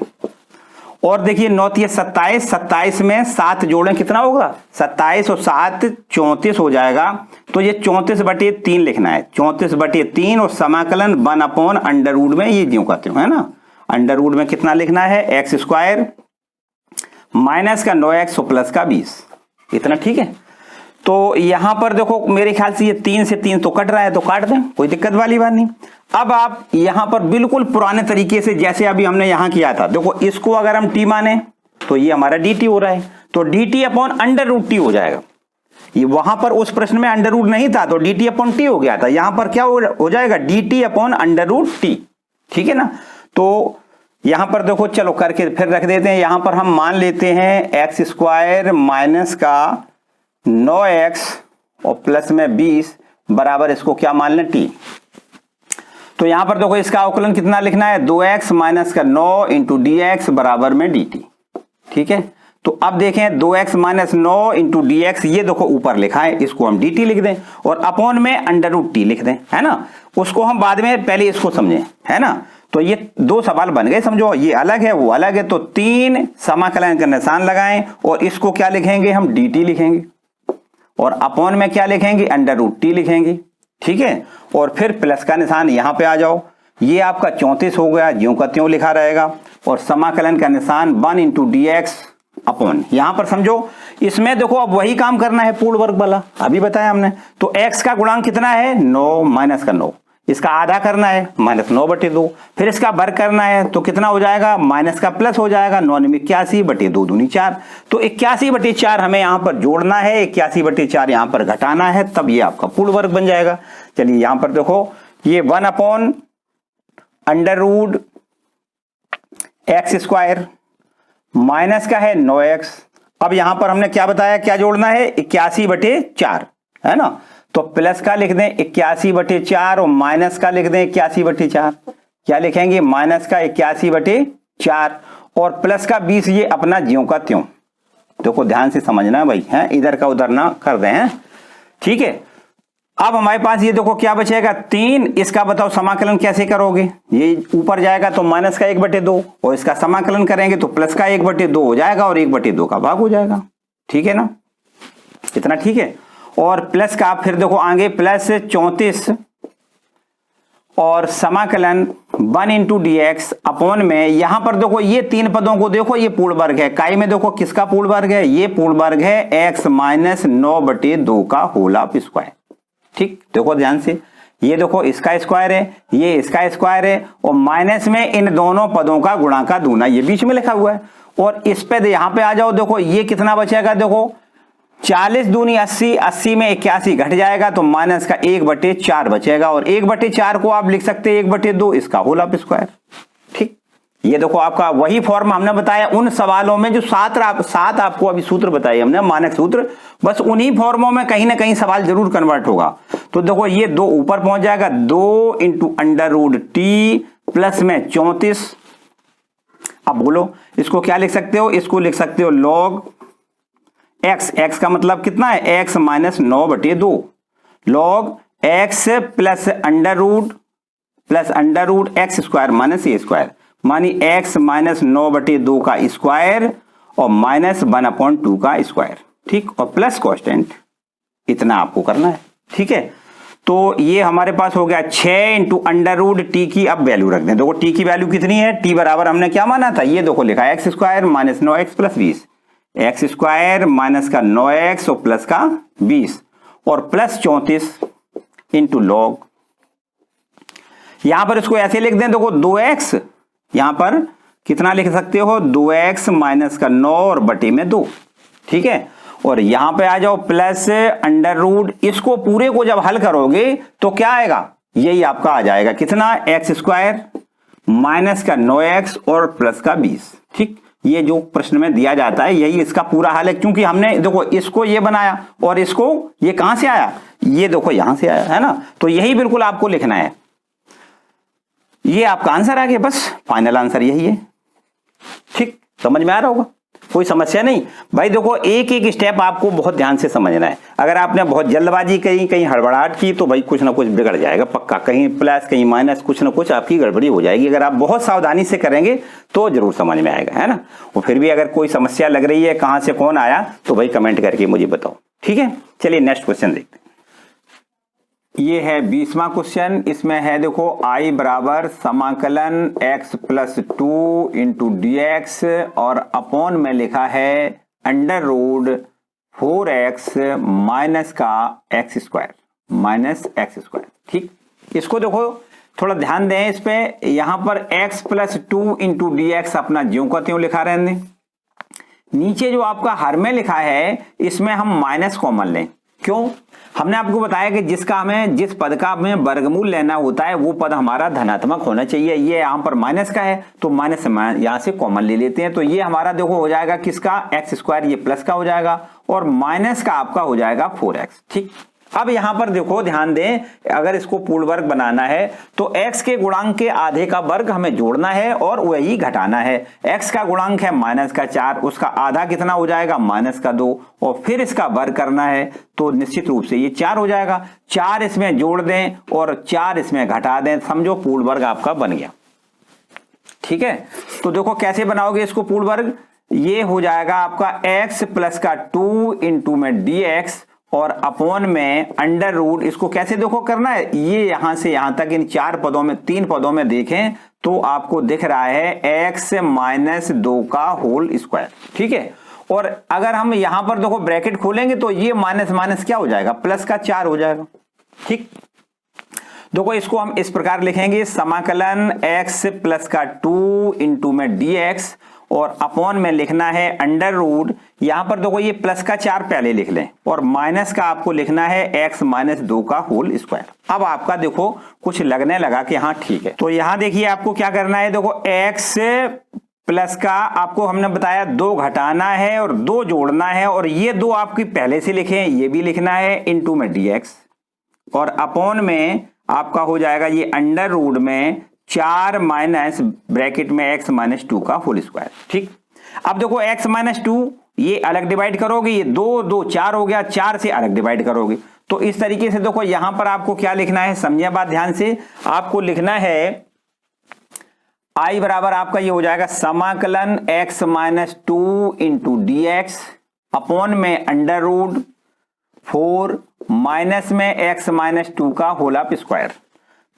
और देखिए 9 × 27, 27 में 7 जोड़ें कितना होगा, 27 और 7 34 हो जाएगा। तो ये 34/3 लिखना है, 34/3 और समाकलन 1 अंडर रूट में ये ज्यों का त्यों है ना, अंडर रूट में कितना लिखना है, x स्क्वायर माइनस का 9x प्लस का 20, इतना, ठीक है। तो यहां पर देखो मेरे ख्याल से ये 3 से 3 तो कट रहा है, तो काट दें, कोई दिक्कत वाली बात नहीं। अब आप यहां पर बिल्कुल पुराने तरीके से जैसे अभी हमने यहां किया था, देखो इसको अगर हम t माने तो ये हमारा dt हो रहा है, तो dt upon under root t हो जाएगा। ये वहां पर उस प्रश्न में अंडर रूट नहीं था तो dt अपॉन t हो गया था, यहां पर क्या हो जाएगा, dt upon under root t, ठीक है ना। तो यहां पर देखो चलो करके फिर रख देते हैं, यहां पर हम मान लेते हैं x स्क्वायर माइनस का 9x और प्लस में 20 बराबर इसको क्या मान लें t। तो यहां पर देखो इसका अवकलन कितना लिखना है, 2x माइनस का 9 इंटू dx बराबर में dt, ठीक है। तो अब देखें 2x माइनस 9 इंटू dx, ये देखो ऊपर लिखा है, इसको हम dt लिख दें और अपॉन में अंडर रूट t लिख दें, है ना। उसको हम बाद में, पहले इसको समझें, है ना। तो ये 2 सवाल बन गए, समझो ये अलग है वो अलग है। तो 3 समाकलन का निशान लगाएं और इसको क्या लिखेंगे, हम dt लिखेंगे और अपॉन में क्या लिखेंगे, अंडर रूट t लिखेंगे, ठीक है। और फिर प्लस का निशान यहां पे आ जाओ, ये आपका 34 हो गया, ज्यों का त्यों लिखा रहेगा और समाकलन का निशान 1 इंटू dx अपॉन, यहां पर समझो इसमें देखो अब वही काम करना है पूर्ण वर्ग वाला, अभी बताया हमने। तो x का गुणांक कितना है, 9 माइनस का 9, इसका आधा करना है -9/2, फिर इसका वर्ग करना है तो कितना हो जाएगा, माइनस का प्लस हो जाएगा, 9×81 2 दूनी 4। तो 81/4 हमें यहां पर जोड़ना है, 81/4 यहां पर घटाना है, तब ये आपका पूर्ण वर्ग बन जाएगा। चलिए यहां पर देखो, ये 1/√x² माइनस का है 9x। अब यहां पर हमने क्या बताया, क्या जोड़ना है, 81/4 है ना, तो प्लस का लिख दें 81/4 और माइनस का लिख दें 81/4। क्या लिखेंगे, माइनस का 81/4 और प्लस का 20, ये अपना ज्यों का त्यों। देखो ध्यान से समझना भाई, है इधर का उधर ना कर दें, हैं ठीक है। अब हमारे पास ये देखो क्या बचेगा, 3। इसका बताओ समाकलन कैसे करोगे, ये ऊपर जाएगा तो माइनस का 1/2 और इसका समाकलन करेंगे तो प्लस का 1/2 हो जाएगा और 1/2 का भाग हो जाएगा, ठीक है ना, इतना ठीक है। और प्लस का फिर देखो आगे प्लस 34 और समाकलन 1 × dx अपॉन में, यहां पर देखो ये 3 पदों को देखो, ये पूर्ण वर्ग है, काई में देखो किसका पूर्ण वर्ग है, ये पूर्ण वर्ग है x - 9/2 का होल ऑफ स्क्वायर। ठीक, देखो ध्यान से, ये देखो इसका स्क्वायर है, ये इसका स्क्वायर है और माइनस में इन दोनों पदों का गुणा का दूना, ये बीच में लिखा हुआ है। और इस पे यहां पे आ जाओ, देखो ये कितना बचेगा, देखो 40 दूनी 80, 80 में 81 घट जाएगा तो माइनस का 1/4 बचेगा और 1/4 को आप लिख सकते हैं 1/2 इसका होल ऑफ स्क्वायर। ठीक, ये देखो आपका वही फॉर्म हमने बताया उन सवालों में जो 7 आपको अभी सूत्र बताए हमने, मानक सूत्र, बस उन्हीं फॉर्मों में कहीं ना कहीं सवाल जरूर कन्वर्ट होगा। तो देखो ये 2 ऊपर पहुंच जाएगा, 2 × √t प्लस में 34। अब बोलो इसको क्या लिख सकते हो, इसको लिख सकते हो log x का मतलब कितना है, x - 9/2 log x plus √x² - a², मानी x - 9/2 का स्क्वायर और -1/2 का स्क्वायर। ठीक, और प्लस कांस्टेंट, इतना आपको करना है, ठीक है। तो ये हमारे पास हो गया 6 × √t की अब वैल्यू रख दें। देखो t की वैल्यू कितनी है, t बराबर हमने क्या माना था, ये देखो लिखा है x² - 9x + 20, x² माइनस का 9x और प्लस का 20 और प्लस 34 इंटू लॉग, यहां पर इसको ऐसे लिख दें, देखो 2x, यहां पर कितना लिख सकते हो, 2x माइनस का 9 और बटे में 2, ठीक है। और यहां पे आ जाओ प्लस √, इसको पूरे को जब हल करोगे तो क्या आएगा, यही आपका आ जाएगा कितना, x² माइनस का 9x और प्लस का 20। ठीक, ये जो प्रश्न में दिया जाता है यही इसका पूरा हल है, क्योंकि हमने देखो इसको ये बनाया और इसको ये कहां से आया, ये देखो यहां से आया है ना, तो यही बिल्कुल आपको लिखना है। ये आपका आंसर आ गया, बस फाइनल आंसर यही है। ठीक, समझ में आ रहा होगा, कोई समस्या नहीं भाई। देखो एक एक स्टेप आपको बहुत ध्यान से समझना है, अगर आपने बहुत जल्दबाजी कहीं हड़बड़ाहट की तो भाई कुछ ना कुछ बिगड़ जाएगा पक्का, कहीं प्लस कहीं माइनस, कुछ ना कुछ आपकी गड़बड़ी हो जाएगी। अगर आप बहुत सावधानी से करेंगे तो जरूर समझ में आएगा, है ना। और फिर भी अगर कोई समस्या लग रही है, कहां से कौन आया, तो भाई कमेंट करके मुझे बताओ, ठीक है। चलिए नेक्स्ट क्वेश्चन देखते हैं। ये है 20वां क्वेश्चन, इसमें है देखो I बराबर समाकलन x + 2 × dx और अपॉन में लिखा है √4x माइनस का x² माइनस x²। ठीक, इसको देखो थोड़ा ध्यान दें इस पे, यहां पर x + 2 × dx अपना ज्यों का त्यों लिखा रहने, नीचे जो आपका हर में लिखा है इसमें हम माइनस कॉमन लें। क्यों, हमने आपको बताया कि जिस पद का हमें वर्गमूल लेना होता है वो पद हमारा धनात्मक होना चाहिए। ये यहां पर माइनस का है तो माइनस यहां से कॉमन ले लेते हैं, तो ये हमारा देखो हो जाएगा किसका, x², ये प्लस का हो जाएगा और माइनस का आपका हो जाएगा 4x। ठीक, अब यहां पर देखो ध्यान दें, अगर इसको पूर्ण वर्ग बनाना है तो x के गुणांक के आधे का वर्ग हमें जोड़ना है और वही घटाना है। x का गुणांक है -4, उसका आधा कितना हो जाएगा, -2 और फिर इसका वर्ग करना है तो निश्चित रूप से ये 4 हो जाएगा। 4 इसमें जोड़ दें और 4 इसमें घटा दें, समझो पूर्ण वर्ग आपका बन गया। ठीक है, तो देखो कैसे बनाओगे इसको पूर्ण वर्ग, ये हो जाएगा आपका x प्लस का 2 × में dx और अपॉन में √, इसको कैसे देखो करना है, ये यहां से यहां तक इन 3 पदों में देखें तो आपको दिख रहा है x - 2 का होल स्क्वायर। ठीक है, और अगर हम यहां पर देखो ब्रैकेट खोलेंगे तो ये माइनस माइनस क्या हो जाएगा, प्लस का 4 हो जाएगा। ठीक, देखो इसको हम इस प्रकार लिखेंगे, समाकलन x प्लस का 2 इंटू में dx और अपॉन में लिखना है अंडर रूट, यहां पर देखो ये प्लस का 4 पहले लिख लें और माइनस का आपको लिखना है x माइनस 2 का होल स्क्वायर। अब आपका देखो कुछ लगने लगा कि हाँ ठीक है, तो यहां देखिए आपको क्या करना है, देखो x प्लस का आपको हमने बताया 2 घटाना है और 2 जोड़ना है और ये 2 आपकी पहले से लिखे हैं, ये भी लिखना है इंटू में dx और अपॉन में आपका हो जाएगा ये अंडर रूट में 4 माइनस ब्रैकेट में x माइनस 2 का होल स्क्वायर। ठीक, अब देखो x माइनस 2 ये अलग डिवाइड करोगे, ये 2 2 4 हो गया, 4 से अलग डिवाइड करोगे, तो इस तरीके से देखो यहां पर आपको क्या लिखना है, समझिए बात ध्यान से, आपको लिखना है I बराबर आपका ये हो जाएगा समाकलन x minus 2 into D x upon में अंडर रूट 4 माइनस में x माइनस 2 का होल स्क्वायर,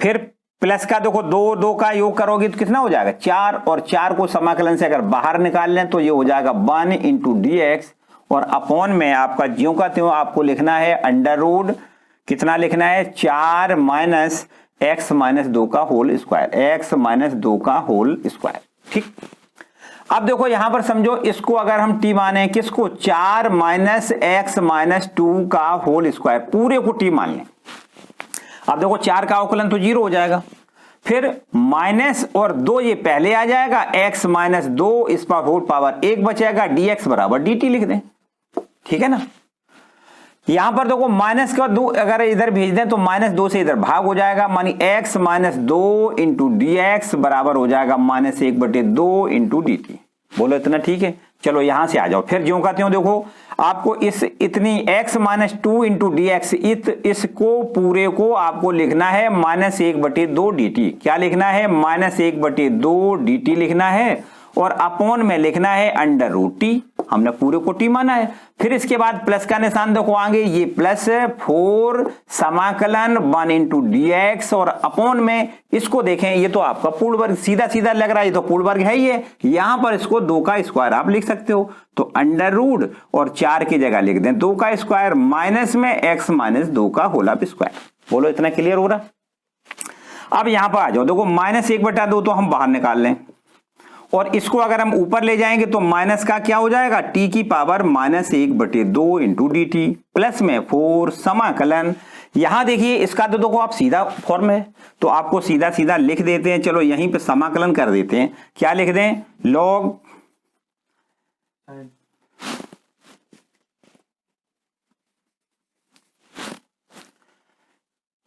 फिर प्लस का देखो 2 2 का योग करोगे तो कितना हो जाएगा 4 और 4 को समाकलन से अगर बाहर निकाल लें तो ये हो जाएगा 1 इंटू डी एक्स और अपॉन में आपका ज्यों का त्यों आपको लिखना है अंडर रूट, कितना लिखना है 4 माइनस x माइनस 2 का होल स्क्वायर, x माइनस 2 का होल स्क्वायर। ठीक, अब देखो यहां पर समझो इसको अगर हम t माने, किसको 4 माइनस x माइनस 2 का होल स्क्वायर, पूरे को t मान लें। अब देखो 4 का अवकलन तो 0 हो जाएगा, फिर माइनस और 2 ये पहले आ जाएगा, x माइनस 2 इस पर होल पावर 1 बचेगा, dx बराबर dt लिख दें। ठीक है ना, यहां पर देखो माइनस का 2 अगर इधर भेज दें तो माइनस 2 से इधर भाग हो जाएगा, मानी x minus 2 into D x बराबर हो जाएगा माइनस 1/2 इंटू डी टी। बोलो इतना ठीक है, चलो यहां से आ जाओ, फिर ज्यों कहते हो देखो आपको इस इतनी x minus 2 into D x इसको पूरे को आपको लिखना है माइनस 1/2 डी टी। क्या लिखना है, माइनस 1/2 डी टी लिखना है और अपॉन में लिखना है अंडर रूट टी, हमने पूरे को टी माना है। फिर इसके बाद प्लस का निशान देखो आगे, ये प्लस 4 समाकलन 1 इंटू डी एक्स और अपॉन में इसको देखें, ये तो आपका पूर्ण वर्ग सीधा सीधा लग रहा है, ये तो पूर्ण वर्ग है ही है, यहां पर इसको 2 का स्क्वायर आप लिख सकते हो, तो अंडर रूट और 4 की जगह लिख दें 2 का स्क्वायर माइनस में x माइनस 2 का होल स्क्वायर। बोलो इतना क्लियर हो रहा। अब यहां पर आ जाओ, देखो माइनस 1/2 तो हम बाहर निकाल लें और इसको अगर हम ऊपर ले जाएंगे तो माइनस का क्या हो जाएगा, t की power minus 1/2 into D T plus में 4 समाकलन, यहां देखिए इसका तो देखो आप सीधा फॉर्म है तो आपको सीधा सीधा लिख देते हैं, चलो यहीं पे समाकलन कर देते हैं, क्या लिख दें, लॉग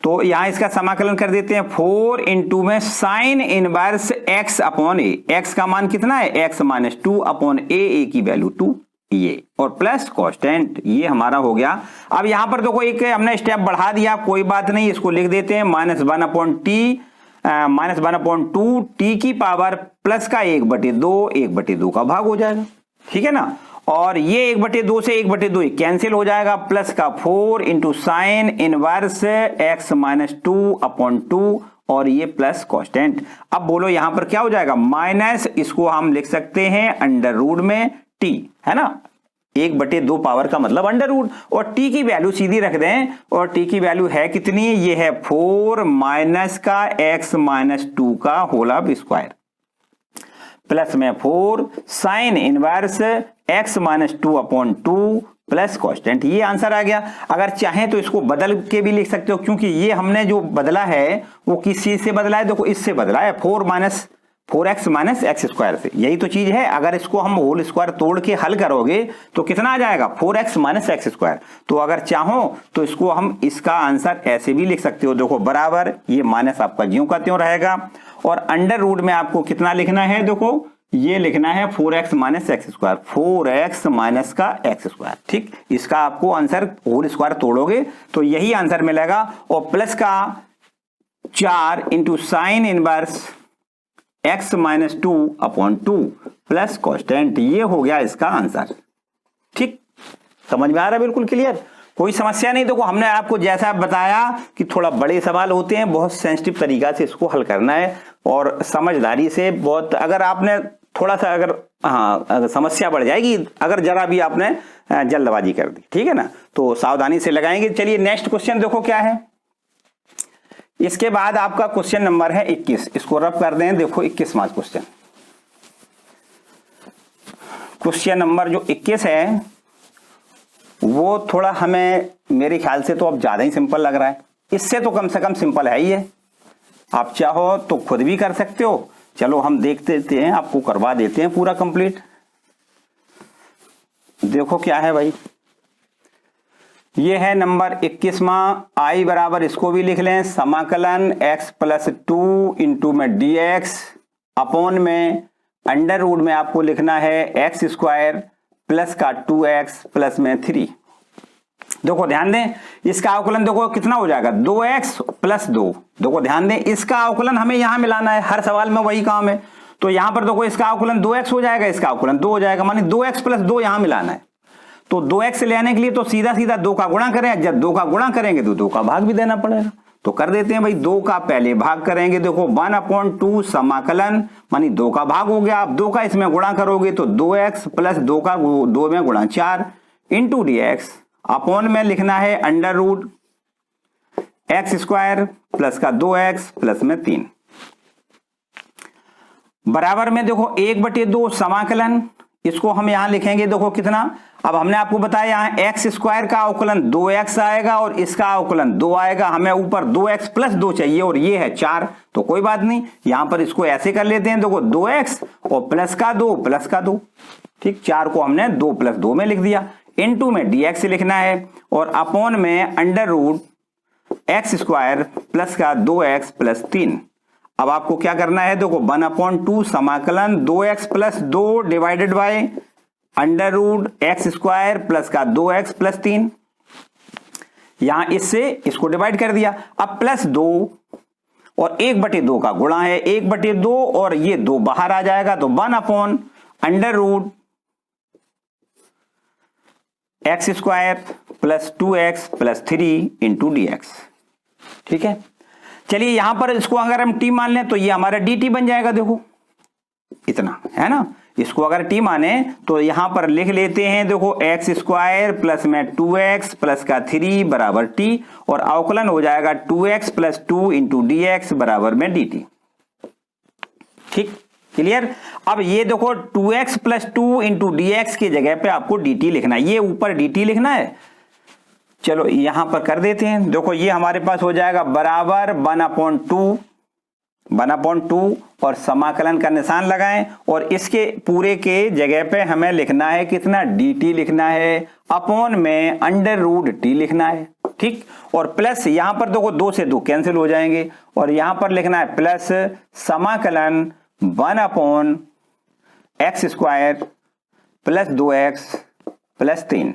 तो यहां इसका समाकलन कर देते हैं 4 इंटू में साइन इनवर्स x अपॉन ए, x का मान कितना है x माइनस 2 अपॉन ए की वैल्यू 2 ये और प्लस कॉन्स्टेंट, ये हमारा हो गया। अब यहां पर देखो एक हमने स्टेप बढ़ा दिया, कोई बात नहीं, इसको लिख देते हैं माइनस 1/2 टी की पावर प्लस का 1/2 का भाग हो जाएगा। ठीक है ना, और ये 1/2 से 1/2 कैंसिल हो जाएगा, प्लस का 4 into sine inverse x minus 2 upon 2 और ये प्लस कॉन्स्टेंट। अब बोलो यहां पर क्या हो जाएगा, माइनस इसको हम लिख सकते हैं अंडर रूट में t, है ना, 1/2 पावर का मतलब अंडर रूट, और t की वैल्यू सीधी रख दें और t की वैल्यू है कितनी, ये है 4 माइनस का x माइनस 2 का होल स्क्वायर प्लस में 4 sine inverse x minus 2 upon 2 plus constant, ये आंसर आ गया। अगर चाहें तो इसको बदल के भी लिख सकते हो, क्योंकि ये हमने जो बदला है वो किस चीज से बदला है, देखो इससे बदला है 4x माइनस एक्स स्क्वायर से, यही तो चीज है। अगर इसको हम होल स्क्वायर तोड़ के हल करोगे तो कितना आ जाएगा 4x माइनस एक्स स्क्वायर, तो अगर चाहो तो इसको हम इसका आंसर ऐसे भी लिख सकते हो, देखो बराबर ये माइनस आपका ज्यों का त्यों रहेगा और अंडर रूट में आपको कितना लिखना है, देखो ये लिखना है 4x minus x square, 4x minus का एक्स स्क्वायर। ठीक, इसका आपको आंसर होल स्क्वायर तोड़ोगे तो यही आंसर मिलेगा, और प्लस का 4 into sine inverse x minus 2 upon 2 plus constant, ये हो गया इसका आंसर। ठीक, समझ में आ रहा है, बिल्कुल क्लियर, कोई समस्या नहीं। देखो हमने आपको जैसा बताया कि थोड़ा बड़े सवाल होते हैं, बहुत सेंसिटिव तरीका से इसको हल करना है और समझदारी से, बहुत अगर आपने थोड़ा सा अगर समस्या बढ़ जाएगी अगर जरा भी आपने जल्दबाजी कर दी, ठीक है ना, तो सावधानी से लगाएंगे। चलिए नेक्स्ट क्वेश्चन देखो क्या है, इसके बाद आपका क्वेश्चन नंबर है 21, इसको रब कर दें। देखो 21वां क्वेश्चन, क्वेश्चन नंबर जो 21 है वो थोड़ा हमें मेरे ख्याल से तो अब ज्यादा ही सिंपल लग रहा है, इससे तो कम से कम सिंपल है ही है। आप चाहो तो खुद भी कर सकते हो, चलो हम देख देते हैं, आपको करवा देते हैं पूरा कंप्लीट। देखो क्या है भाई, ये है नंबर 21वां। आई बराबर इसको भी लिख लें, समाकलन x प्लस 2 इंटू में डी एक्स अपॉन में अंडर रूट में आपको लिखना है एक्स स्क्वायर प्लस का 2x प्लस में 3। देखो ध्यान दें, इसका अवकलन देखो कितना हो जाएगा, 2x प्लस 2। देखो ध्यान दें, इसका अवकलन हमें यहां मिलाना है, हर सवाल में वही काम है। तो यहां पर देखो इसका अवकलन 2x हो जाएगा, इसका अवकलन 2 हो जाएगा, मानी 2x प्लस 2 यहां मिलाना है। तो 2x लेने के लिए तो सीधा सीधा 2 का गुणा करें, जब 2 का गुणा करेंगे तो 2 का भाग भी देना पड़ेगा। तो कर देते हैं भाई, 2 का पहले भाग करेंगे, देखो 1/2 समाकलन मानी 2 का भाग हो गया। आप 2 का इसमें गुणा करोगे तो 2x प्लस 2 का 2 में गुणा 4 इंटू डी एक्स अपॉन में लिखना है under root x square plus का 2x प्लस में 3 बराबर में देखो 1/2 समाकलन, इसको हम यहां लिखेंगे देखो कितना। अब हमने आपको बताया यहां एक्स स्क्वायर का अवकलन 2x आएगा और इसका अवकलन 2 आएगा, हमें ऊपर 2x प्लस 2 चाहिए और ये है 4। तो कोई बात नहीं, यहां पर इसको ऐसे कर लेते हैं, देखो 2x और प्लस का 2 प्लस का 2, ठीक। 4 को हमने 2 प्लस 2 में लिख दिया, इनटू में dx लिखना है और अपॉन में under root x square plus का 2x प्लस 3। अब आपको क्या करना है, देखो 1/2 समाकलन 2x plus 2 divided by under root x square plus का 2x प्लस 3। यहां इससे इसको डिवाइड कर दिया, अब प्लस 2 और 1/2 का गुणा है, 1/2 और ये 2 बाहर आ जाएगा, तो 1 under root x square plus 2x plus 3 into D x, ठीक है। चलिए यहां पर इसको अगर हम t मान लें तो ये हमारा dt बन जाएगा, देखो इतना है ना। इसको अगर t माने तो यहां पर लिख लेते हैं, देखो एक्स स्क्वायर प्लस में 2x प्लस का 3 बराबर t और अवकलन हो जाएगा 2x plus 2 into D x बराबर में dt, ठीक, क्लियर। अब ये देखो 2x plus 2 into D x की जगह पे आपको dt लिखना है, ये ऊपर dt लिखना है। चलो यहां पर कर देते हैं, देखो ये हमारे पास हो जाएगा बराबर 1/2 और समाकलन का निशान लगाएं और इसके पूरे के जगह पे हमें लिखना है कितना, dt लिखना है अपॉन में अंडर रूट t लिखना है, ठीक। और प्लस यहां पर देखो 2 से 2 कैंसिल हो जाएंगे और यहां पर लिखना है प्लस समाकलन 1/x square plus 2x plus 3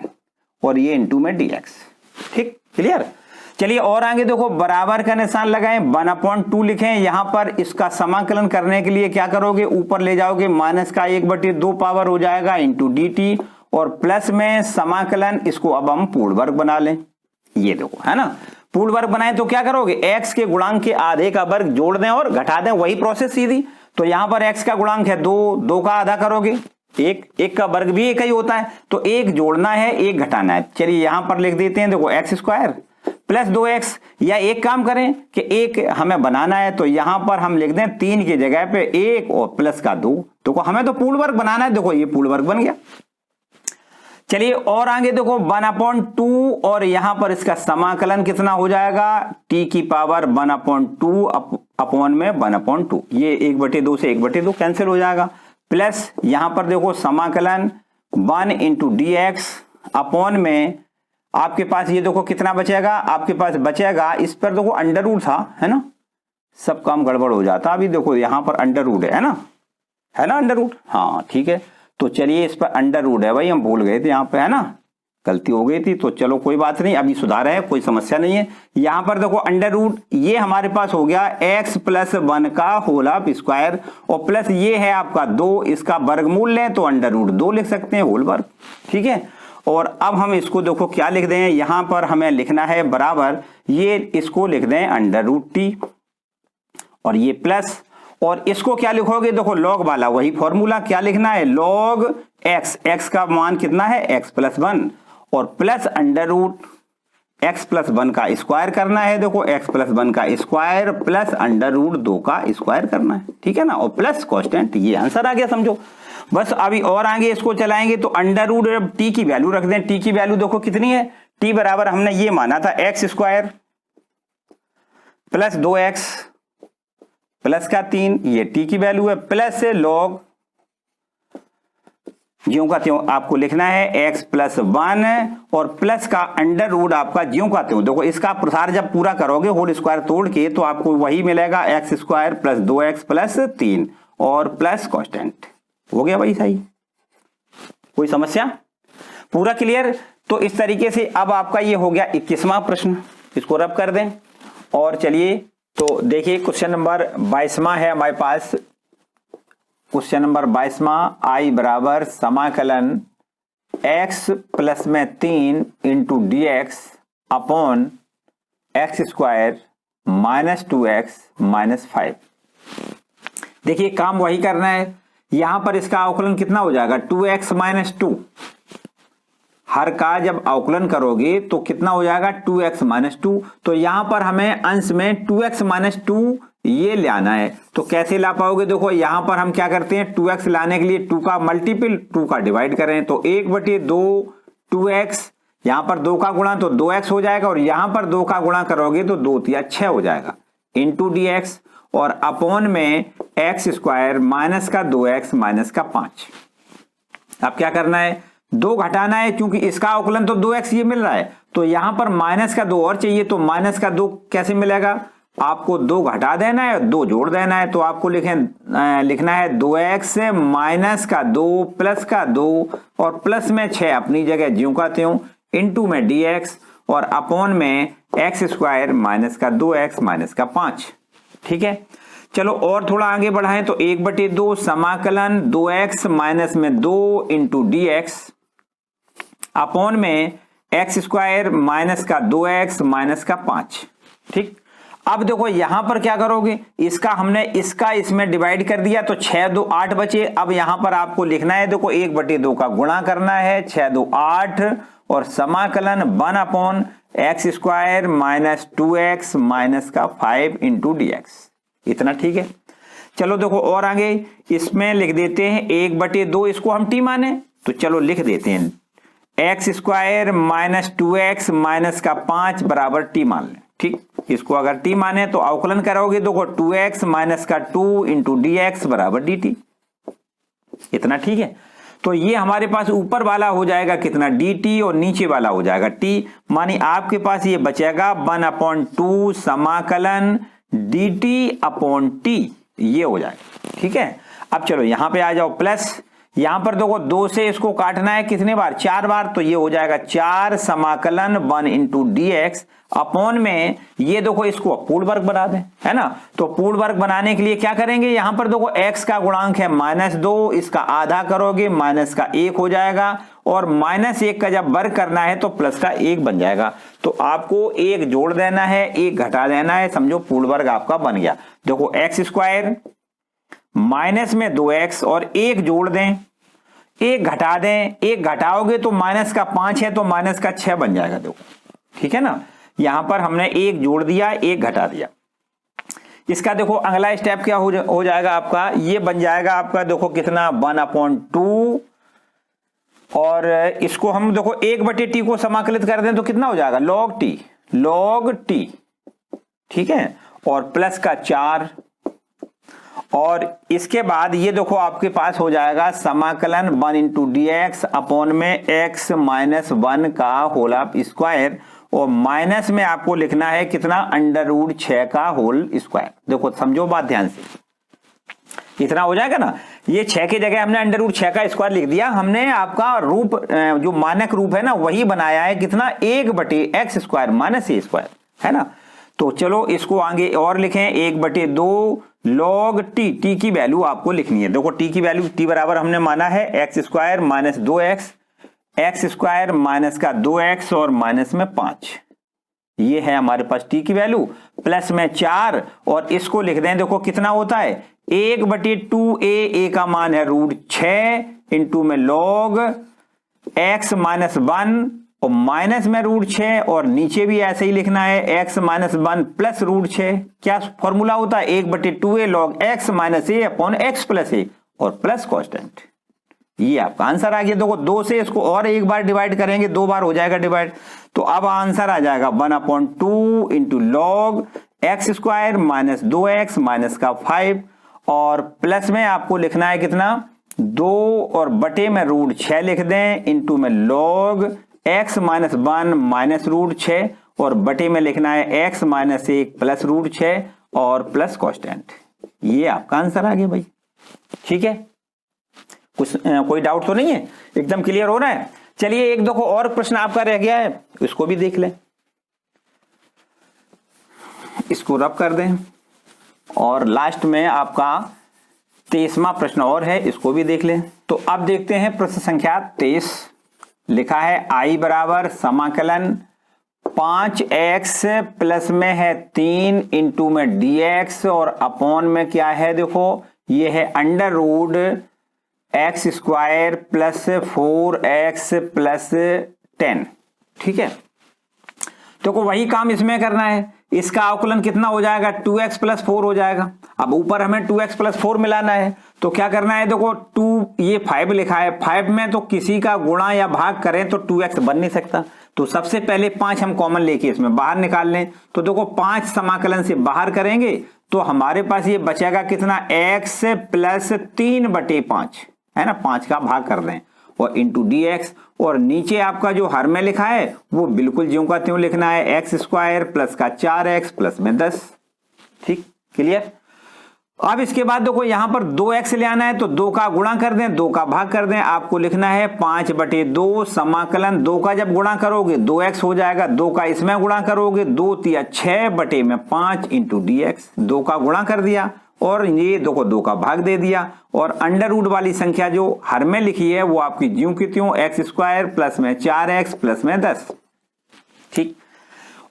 और ये इंटू में dx, ठीक, क्लियर। चलिए और आगे देखो बराबर का निशान लगाएं, 1/2 लिखें, यहां पर इसका समाकलन करने के लिए क्या करोगे, ऊपर ले जाओगे, माइनस का 1/2 पावर हो जाएगा इंटू dt और प्लस में समाकलन, इसको अब हम पूर्ण वर्ग बना लें। ये देखो है ना, पूर्ण वर्ग बनाए तो क्या करोगे, x के गुणांक के आधे का वर्ग जोड़ दें और घटा दें, वही प्रोसेस सीधी। तो यहां पर x का गुणांक है 2 का आधा करोगे 1 का वर्ग भी 1 ही होता है, तो 1 जोड़ना है 1 घटाना है। चलिए यहां पर लिख देते हैं, देखो एक्स स्क्वायर प्लस 2x, या एक काम करें कि 1 हमें बनाना है तो यहां पर हम लिख दें 3 की जगह पे 1 और प्लस का 2, देखो हमें तो पूर्ण वर्ग बनाना है, देखो ये पूर्ण वर्ग बन गया। चलिए और आगे देखो 1/2 और यहां पर इसका समाकलन कितना हो जाएगा, t की पावर 1/2 अपॉन में 1/2, ये 1/2 से 1/2 कैंसिल हो जाएगा, प्लस यहां पर देखो समाकलन 1 इंटू डी एक्स अपॉन में आपके पास ये देखो कितना बचेगा, आपके पास बचेगा, इस पर देखो अंडर रूट था, है ना, सब काम गड़बड़ हो जाता। अभी देखो यहां पर अंडर रूट है ना, अंडर रूट, हाँ ठीक है। तो चलिए इस पर अंडर रूट है भाई, हम भूल गए थे यहाँ पे, है ना, गलती हो गई थी, तो चलो कोई बात नहीं, अभी सुधार है, कोई समस्या नहीं है। यहां पर देखो अंडर रूट, ये हमारे पास हो गया x प्लस 1 का होल ऑफ स्क्वायर और प्लस ये है आपका 2, इसका वर्गमूल लें तो अंडर रूट 2 लिख सकते हैं, होल वर्ग, ठीक है। और अब हम इसको देखो क्या लिख दें, यहां पर हमें लिखना है बराबर, ये इसको लिख दें अंडर रूट t और ये प्लस, और इसको क्या लिखोगे, देखो लॉग वाला वही फॉर्मूला, क्या लिखना है, लॉग x, x का मान कितना है x प्लस 1 और plus under root x plus 1 का स्क्वायर करना है, देखो x प्लस 1 का स्क्वायर प्लस अंडर रूट 2 का स्क्वायर करना है, ठीक है ना, और प्लस कांस्टेंट। ये आंसर आ गया, समझो। बस अभी और आगे इसको चलाएंगे तो अंडर रूट टी की वैल्यू रख दें। टी की वैल्यू देखो कितनी है, टी बराबर हमने ये माना था x square plus 2x plus का 3, ये टी की वैल्यू है, प्लस से लॉग ज्यों का त्यों आपको लिखना है x प्लस 1 और प्लस का अंडर रूट आपका ज्यों का त्यों। देखो इसका प्रसार जब पूरा करोगे होल स्क्वायर तोड़ के तो आपको वही मिलेगा x square plus 2x plus 3 और प्लस कांस्टेंट। हो गया भाई सही, कोई समस्या? पूरा क्लियर? तो इस तरीके से अब आपका ये हो गया 21वां प्रश्न, इसको रब कर दें। और चलिए तो देखिए क्वेश्चन नंबर 22वां है हमारे पास। क्वेश्चन नंबर 22वां, आई बराबर समाकलन x प्लस में 3 into D x upon x square minus 2x minus 5। देखिए काम वही करना है, यहां पर इसका अवकलन कितना हो जाएगा 2x माइनस 2। हर का जब अवकलन करोगे तो कितना हो जाएगा 2x माइनस 2। तो यहां पर हमें अंश में 2x माइनस 2 ये ले आना है। तो कैसे ला पाओगे, देखो यहां पर हम क्या करते हैं 2x लाने के लिए 2 का मल्टीपल 2 का डिवाइड करें तो 1/2 2x, यहां पर 2 का गुणा तो 2x हो जाएगा और यहां पर 2 का गुणा करोगे तो 2 तिया 6 हो जाएगा इंटू डी एक्स और अपॉन में एक्स स्क्वायर माइनस का 2x माइनस का 5। अब क्या करना है 2 घटाना है, क्योंकि इसका अवकलन तो 2x ये मिल रहा है तो यहां पर माइनस का 2 और चाहिए तो माइनस का 2 कैसे मिलेगा, आपको 2 घटा देना है और 2 जोड़ देना है। तो आपको लिखना है 2x माइनस का 2 प्लस का 2 और प्लस में 6 अपनी जगह ज्यों का त्यों इंटू में dx और अपॉन में एक्स स्क्वायर माइनस का 2x माइनस का 5। ठीक है, चलो और थोड़ा आगे बढ़ाएं तो 1/2 समाकलन 2x माइनस में 2 इंटू डी एक्स अपॉन में एक्स स्क्वायर माइनस का 2x माइनस का 5। ठीक, अब देखो यहां पर क्या करोगे, इसका हमने इसका इसमें डिवाइड कर दिया तो 6 2 8 बचे। अब यहां पर आपको लिखना है, देखो 1/2 का गुणा करना है, 6 2 8 और समाकलन 1 upon x square minus 2x minus का 5 इंटू डी एक्स। इतना ठीक है। चलो देखो और आगे इसमें लिख देते हैं 1/2, इसको हम टी माने तो चलो लिख देते हैं x square minus 2x minus का 5 बराबर टी मान लें। ठीक, इसको अगर टी माने तो अवकलन करोगे देखो 2x माइनस का 2 इंटू डी एक्स बराबर डी टी। इतना ठीक है। तो ये हमारे पास ऊपर वाला हो जाएगा कितना डी टी और नीचे वाला हो जाएगा टी, मानी आपके पास ये बचेगा 1/2 समाकलन डी टी अपॉन टी, ये हो जाएगा। ठीक है, अब चलो यहां पे आ जाओ प्लस, यहां पर देखो 2 से इसको काटना है कितने बार 4 बार, तो ये हो जाएगा 4 समाकलन 1 इंटू डी एक्स अपॉन में ये देखो इसको पूर्ण वर्ग बना दें, है ना। तो पूर्ण वर्ग बनाने के लिए क्या करेंगे, यहां पर देखो x का गुणांक है -2, इसका आधा करोगे माइनस का 1 हो जाएगा और -1 का जब वर्ग करना है तो प्लस का 1 बन जाएगा। तो आपको 1 जोड़ देना है 1 घटा देना है, समझो पूर्ण वर्ग आपका बन गया। देखो एक्स स्क्वायर माइनस में 2x और 1 जोड़ दें 1 घटा दें, 1 घटाओगे तो माइनस का 5 है तो माइनस का 6 बन जाएगा। देखो ठीक है ना, यहां पर हमने 1 जोड़ दिया 1 घटा दिया। इसका देखो अगला स्टेप क्या हो जाएगा आपका, ये बन जाएगा आपका देखो कितना 1/2 और इसको हम देखो 1/t को समाकलित कर दें तो कितना हो जाएगा log t। ठीक है, और प्लस का 4 और इसके बाद ये देखो आपके पास हो जाएगा समाकलन 1 इंटू डी एक्स अपॉन में x माइनस 1 का होल स्क्वायर और माइनस में आपको लिखना है कितना √6 का होल स्क्वायर। देखो समझो बात ध्यान से, इतना हो जाएगा ना, ये 6 की जगह हमने √6 का स्क्वायर लिख दिया, हमने आपका रूप जो मानक रूप है ना वही बनाया है कितना 1/x square minus a square, है ना। तो चलो इसको आगे और लिखें 1/2 log t की वैल्यू आपको लिखनी है। देखो t की वैल्यू t बराबर हमने माना है x square minus 2x x square minus का 2x और माइनस में 5, ये है हमारे पास t की वैल्यू, प्लस में 4 और इसको लिख दें देखो कितना होता है 1/2a का मान है √6 इंटू में log x माइनस 1 और माइनस में √6 और नीचे भी ऐसे ही लिखना है x माइनस 1 प्लस √6। क्या फॉर्मूला होता है 1/2a log x minus a upon x plus a और प्लस कांस्टेंट। ये आपका आंसर आ गया। देखो 2 से इसको और एक बार डिवाइड करेंगे, 2 बार हो जाएगा डिवाइड, तो अब आंसर आ जाएगा 1/2 into log x² minus 2x minus का 5 और प्लस में आपको लिखना है कितना 2 और बटे में √6 लिख दें इंटू में लॉग x माइनस 1 माइनस √6 और बटे में लिखना है x माइनस 1 प्लस √6 और प्लस कांस्टेंट। ये आपका आंसर आ गया भाई। ठीक है, कुछ कोई डाउट तो नहीं है, एकदम क्लियर हो रहा है। चलिए एक देखो और प्रश्न आपका रह गया है, इसको भी देख लें। इसको रब कर दें और लास्ट में आपका 23वां प्रश्न और है, इसको भी देख लें। तो अब देखते हैं प्रश्न संख्या 23। लिखा है i बराबर समाकलन 5x प्लस में है 3 इंटू में dx और अपॉन में क्या है देखो ये है √x² प्लस 4x प्लस 10। ठीक है, तो वही काम इसमें करना है। इसका अवकलन कितना हो जाएगा 2x प्लस 4 हो जाएगा। अब ऊपर हमें 2x प्लस 4 मिलाना है, तो क्या करना है देखो 2 ये 5 लिखा है, 5 में तो किसी का गुणा या भाग करें तो 2x बन नहीं सकता, तो सबसे पहले 5 हम कॉमन लेके इसमें बाहर निकाल लें। तो देखो 5 समाकलन से बाहर करेंगे तो हमारे पास ये बचेगा कितना x प्लस 3/5 है ना, 5 का भाग कर दें और इंटू dx और नीचे आपका जो हर में लिखा है वो बिल्कुल ज्यों का त्यों लिखना है x² प्लस का 4x प्लस में 10। ठीक, क्लियर। अब इसके बाद देखो यहां पर 2x ले आना है तो 2 का गुणा कर दें, 2 का भाग कर दें। आपको लिखना है 5/2 समाकलन 2 का जब गुणा करोगे 2x हो जाएगा, 2 का इसमें गुणा करोगे 2 × 6/5 इंटू dx। 2 का गुणा कर दिया और ये देखो 2 का भाग दे दिया और अंडर रूट वाली संख्या जो हर में लिखी है वो आपकी ज्यों की त्यों x² प्लस में 4x प्लस में 10। ठीक,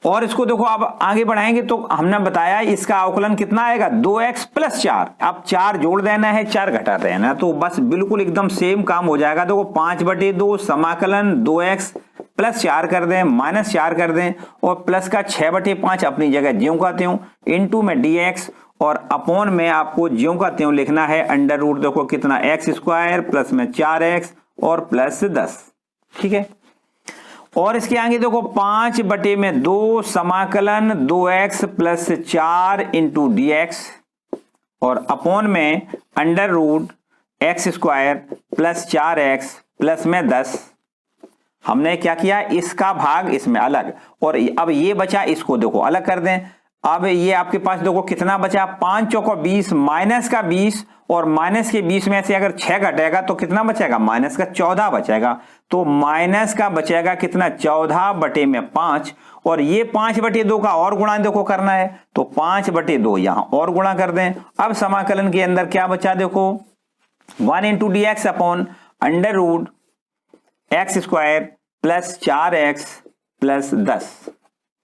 और इसको देखो अब आगे बढ़ाएंगे तो हमने बताया इसका अवकलन कितना आएगा 2x प्लस 4। अब 4 जोड़ देना है 4 घटा देना है, तो बस बिल्कुल एकदम सेम काम हो जाएगा। देखो 5/2 समाकलन 2x प्लस 4 कर दें माइनस 4 कर दें और प्लस का 6/5 अपनी जगह ज्यों का त्यों इंटू में dx और अपॉन में आपको ज्यों का त्यों लिखना है अंडर रूट देखो कितना x² प्लस में 4x और प्लस 10। ठीक है, और इसके आगे देखो 5/2 समाकलन 2x प्लस 4 इंटू dx और अपॉन में under root x² plus 4x plus में 10। हमने क्या किया इसका भाग इसमें अलग और अब ये बचा इसको देखो अलग कर दें। अब ये आपके पास देखो कितना बचा 5 चौको 20 माइनस का 20 और माइनस के 20 में से अगर 6 घटेगा तो कितना बचेगा माइनस का 14 बचेगा। तो माइनस का बचेगा कितना 14/5 और ये 5/2 का और गुणा देखो करना है तो 5/2 यहां और गुणा कर दें। अब समाकलन के अंदर क्या बचा देखो 1 into dx upon under root x² plus 4x plus 10।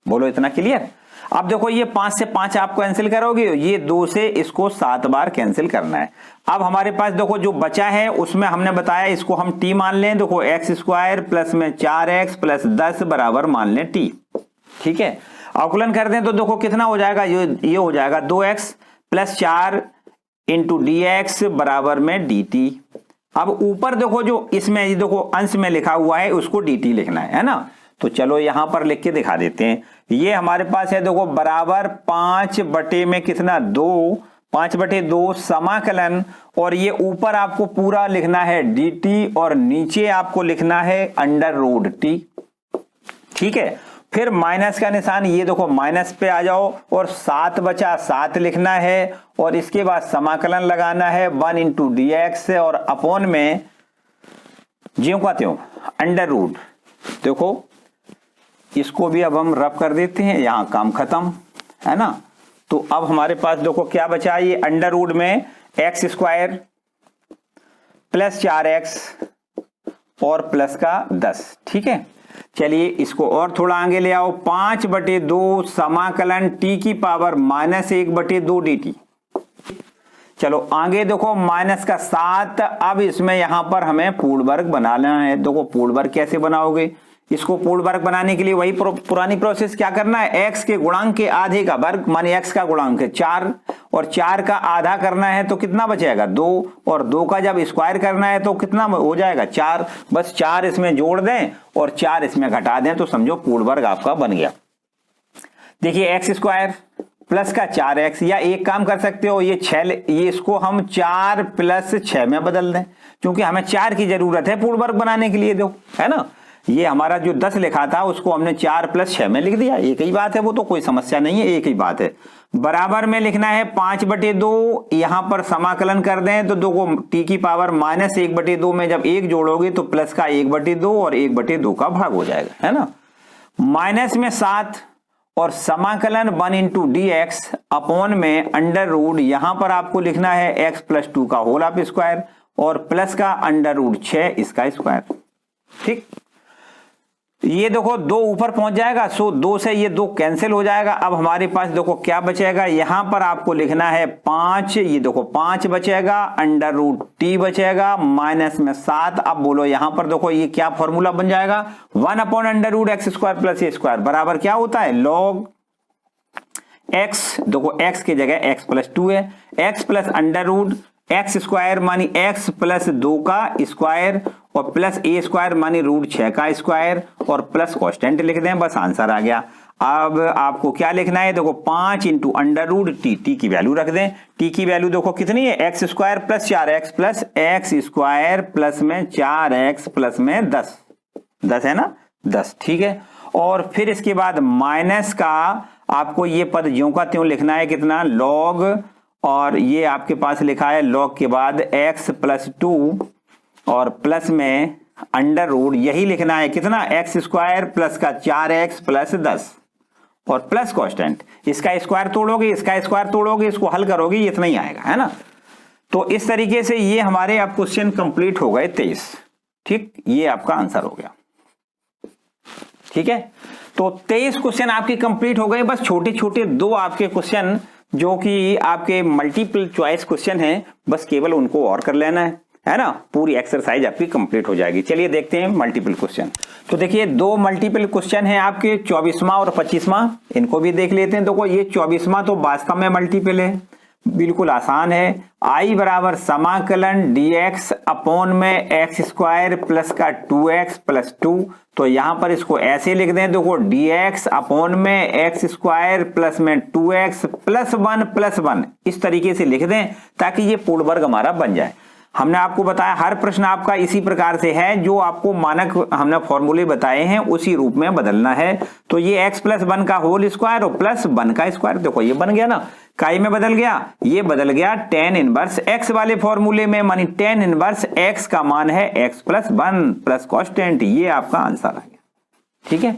बोलो इतना क्लियर। अब देखो ये 5 से 5 आप कैंसिल करोगे, ये 2 से इसको 7 बार कैंसिल करना है। अब हमारे पास देखो जो बचा है उसमें हमने बताया इसको हम t मान लें। देखो x² प्लस में 4x प्लस 10 बराबर मान लें t। ठीक है, अवकलन कर दें तो देखो कितना हो जाएगा ये हो जाएगा 2x प्लस 4 इंटू dx बराबर में dt। अब ऊपर देखो जो इसमें देखो अंश में लिखा हुआ है उसको dt लिखना है ना, तो चलो यहां पर लिख के दिखा देते हैं। ये हमारे पास है देखो बराबर 5 में कितना 2 5/2 समाकलन और ये ऊपर आपको पूरा लिखना है dt और नीचे आपको लिखना है अंडर रूट t। ठीक है, फिर माइनस का निशान ये देखो माइनस पे आ जाओ और 7 बचा 7 लिखना है और इसके बाद समाकलन लगाना है 1 इंटू dx और अपॉन में ज्यों का त्यों अंडर रूट। देखो इसको भी अब हम रब कर देते हैं, यहां काम खत्म है ना। तो अब हमारे पास देखो क्या बचा ये अंडर रूट में x² प्लस 4x और प्लस का 10। ठीक है, चलिए इसको और थोड़ा आगे ले आओ 5/2 समाकलन t की पावर -1/2 dt। चलो आगे देखो माइनस का 7। अब इसमें यहां पर हमें पूर्ण वर्ग बनाना है। देखो पूर्ण वर्ग कैसे बनाओगे, इसको पूर्ण वर्ग बनाने के लिए वही पुरानी प्रोसेस, क्या करना है, x के गुणांक के आधे का वर्ग, माने x का गुणांक है 4 और 4 का आधा करना है तो कितना बचेगा 2, और 2 का जब स्क्वायर करना है तो कितना हो जाएगा 4। बस 4 इसमें जोड़ दें और 4 इसमें घटा दें तो समझो पूर्ण वर्ग आपका बन गया। देखिए एक्स स्क्वायर प्लस का 4x, या एक काम कर सकते हो, ये इसको हम 4 प्लस 6 में बदल दें, क्योंकि हमें 4 की जरूरत है पूर्ण वर्ग बनाने के लिए, दो है ना। ये हमारा जो 10 लिखा था उसको हमने 4 प्लस 6 में लिख दिया, एक ही बात है, वो तो कोई समस्या नहीं है, एक ही बात है। बराबर में लिखना है 5/2, यहां पर समाकलन कर दें तो 2 को t की पावर -1/2 में जब 1 जोड़ोगे तो प्लस का 1/2 और 1/2 का भाग हो जाएगा, है ना। माइनस में 7 और समाकलन 1 इंटू dx अपॉन में अंडर रूट, यहां पर आपको लिखना है x + 2 का होल ऑफ स्क्वायर और प्लस का अंडर रूट 6 इसका स्क्वायर। ठीक, ये देखो 2 ऊपर पहुंच जाएगा, सो 2 से ये 2 कैंसिल हो जाएगा। अब हमारे पास देखो क्या बचेगा, यहां पर आपको लिखना है 5, ये देखो 5 बचेगा, अंडर रूट t बचेगा, माइनस में 7। अब बोलो यहां पर देखो ये क्या फॉर्मूला बन जाएगा, 1/√x² प्लस a स्क्वायर बराबर क्या होता है, log x, देखो x की जगह x + 2 है, x plus under root x square मानी x + 2 का स्क्वायर और प्लस a स्क्वायर मानी √6 का स्क्वायर और प्लस कांस्टेंट लिख दें, बस आंसर आ गया। अब आपको क्या लिखना है, देखो 5 इंटू अंडर रूट t की वैल्यू रख दें, t की वैल्यू देखो कितनी है, x² plus 4x plus x² plus में 4x प्लस में 10 है ना, 10, ठीक है। और फिर इसके बाद माइनस का आपको ये पद ज्यों का त्यों लिखना है, कितना, लॉग, और ये आपके पास लिखा है लॉग के बाद x + 2 और प्लस में अंडर रूट, यही लिखना है कितना, x² प्लस का 4x प्लस 10 और प्लस कांस्टेंट, इसका स्क्वायर तोड़ोगे इसका स्क्वायर तोड़ोगे, इसको हल करोगे ये इतना ही आएगा, है ना। तो इस तरीके से ये हमारे अब क्वेश्चन कंप्लीट हो गए 23। ठीक, ये आपका आंसर हो गया। ठीक है, तो 23 क्वेश्चन आपके कंप्लीट हो गए। बस छोटे छोटे 2 आपके क्वेश्चन जो कि आपके मल्टीपल चॉइस क्वेश्चन हैं, बस केवल उनको और कर लेना है ना, पूरी एक्सरसाइज आपकी कंप्लीट हो जाएगी। चलिए देखते हैं मल्टीपल क्वेश्चन। तो देखिए 2 मल्टीपल क्वेश्चन है आपके, 24वां और 25वां, इनको भी देख लेते हैं। देखो ये 24वां तो वास्तव में मल्टीपल है, बिल्कुल आसान है। I बराबर समाकलन dx अपॉन में x² प्लस का 2x प्लस 2, तो यहां पर इसको ऐसे लिख दें, देखो dx अपॉन में x² प्लस में 2x प्लस 1 इस तरीके से लिख दें ताकि ये पूर्ण वर्ग हमारा बन जाए। हमने आपको बताया हर प्रश्न आपका इसी प्रकार से है, जो आपको मानक हमने फॉर्मूले बताए हैं उसी रूप में बदलना है। तो ये x + 1 का होल स्क्वायर और प्लस 1 का स्क्वायर, देखो ये बन गया ना, काई में बदल गया, ये बदल गया tan इनवर्स x वाले फॉर्मूले में, मानी tan इनवर्स x का मान है x + 1 प्लस कांस्टेंट, ये आपका आंसर आ गया। ठीक है,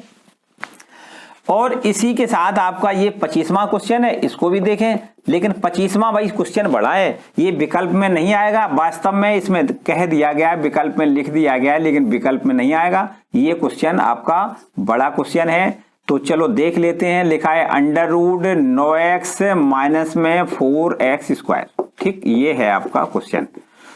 और इसी के साथ आपका ये 25वां क्वेश्चन है, इसको भी देखें। लेकिन 25वां भाई क्वेश्चन बड़ा है, ये विकल्प में नहीं आएगा, वास्तव में इसमें कह दिया गया है, विकल्प में लिख दिया गया है, लेकिन विकल्प में नहीं आएगा। ये क्वेश्चन आपका बड़ा क्वेश्चन है, तो चलो देख लेते हैं। लिखा है अंडर रूट 9x माइनस में 4x²। ठीक, ये है आपका क्वेश्चन।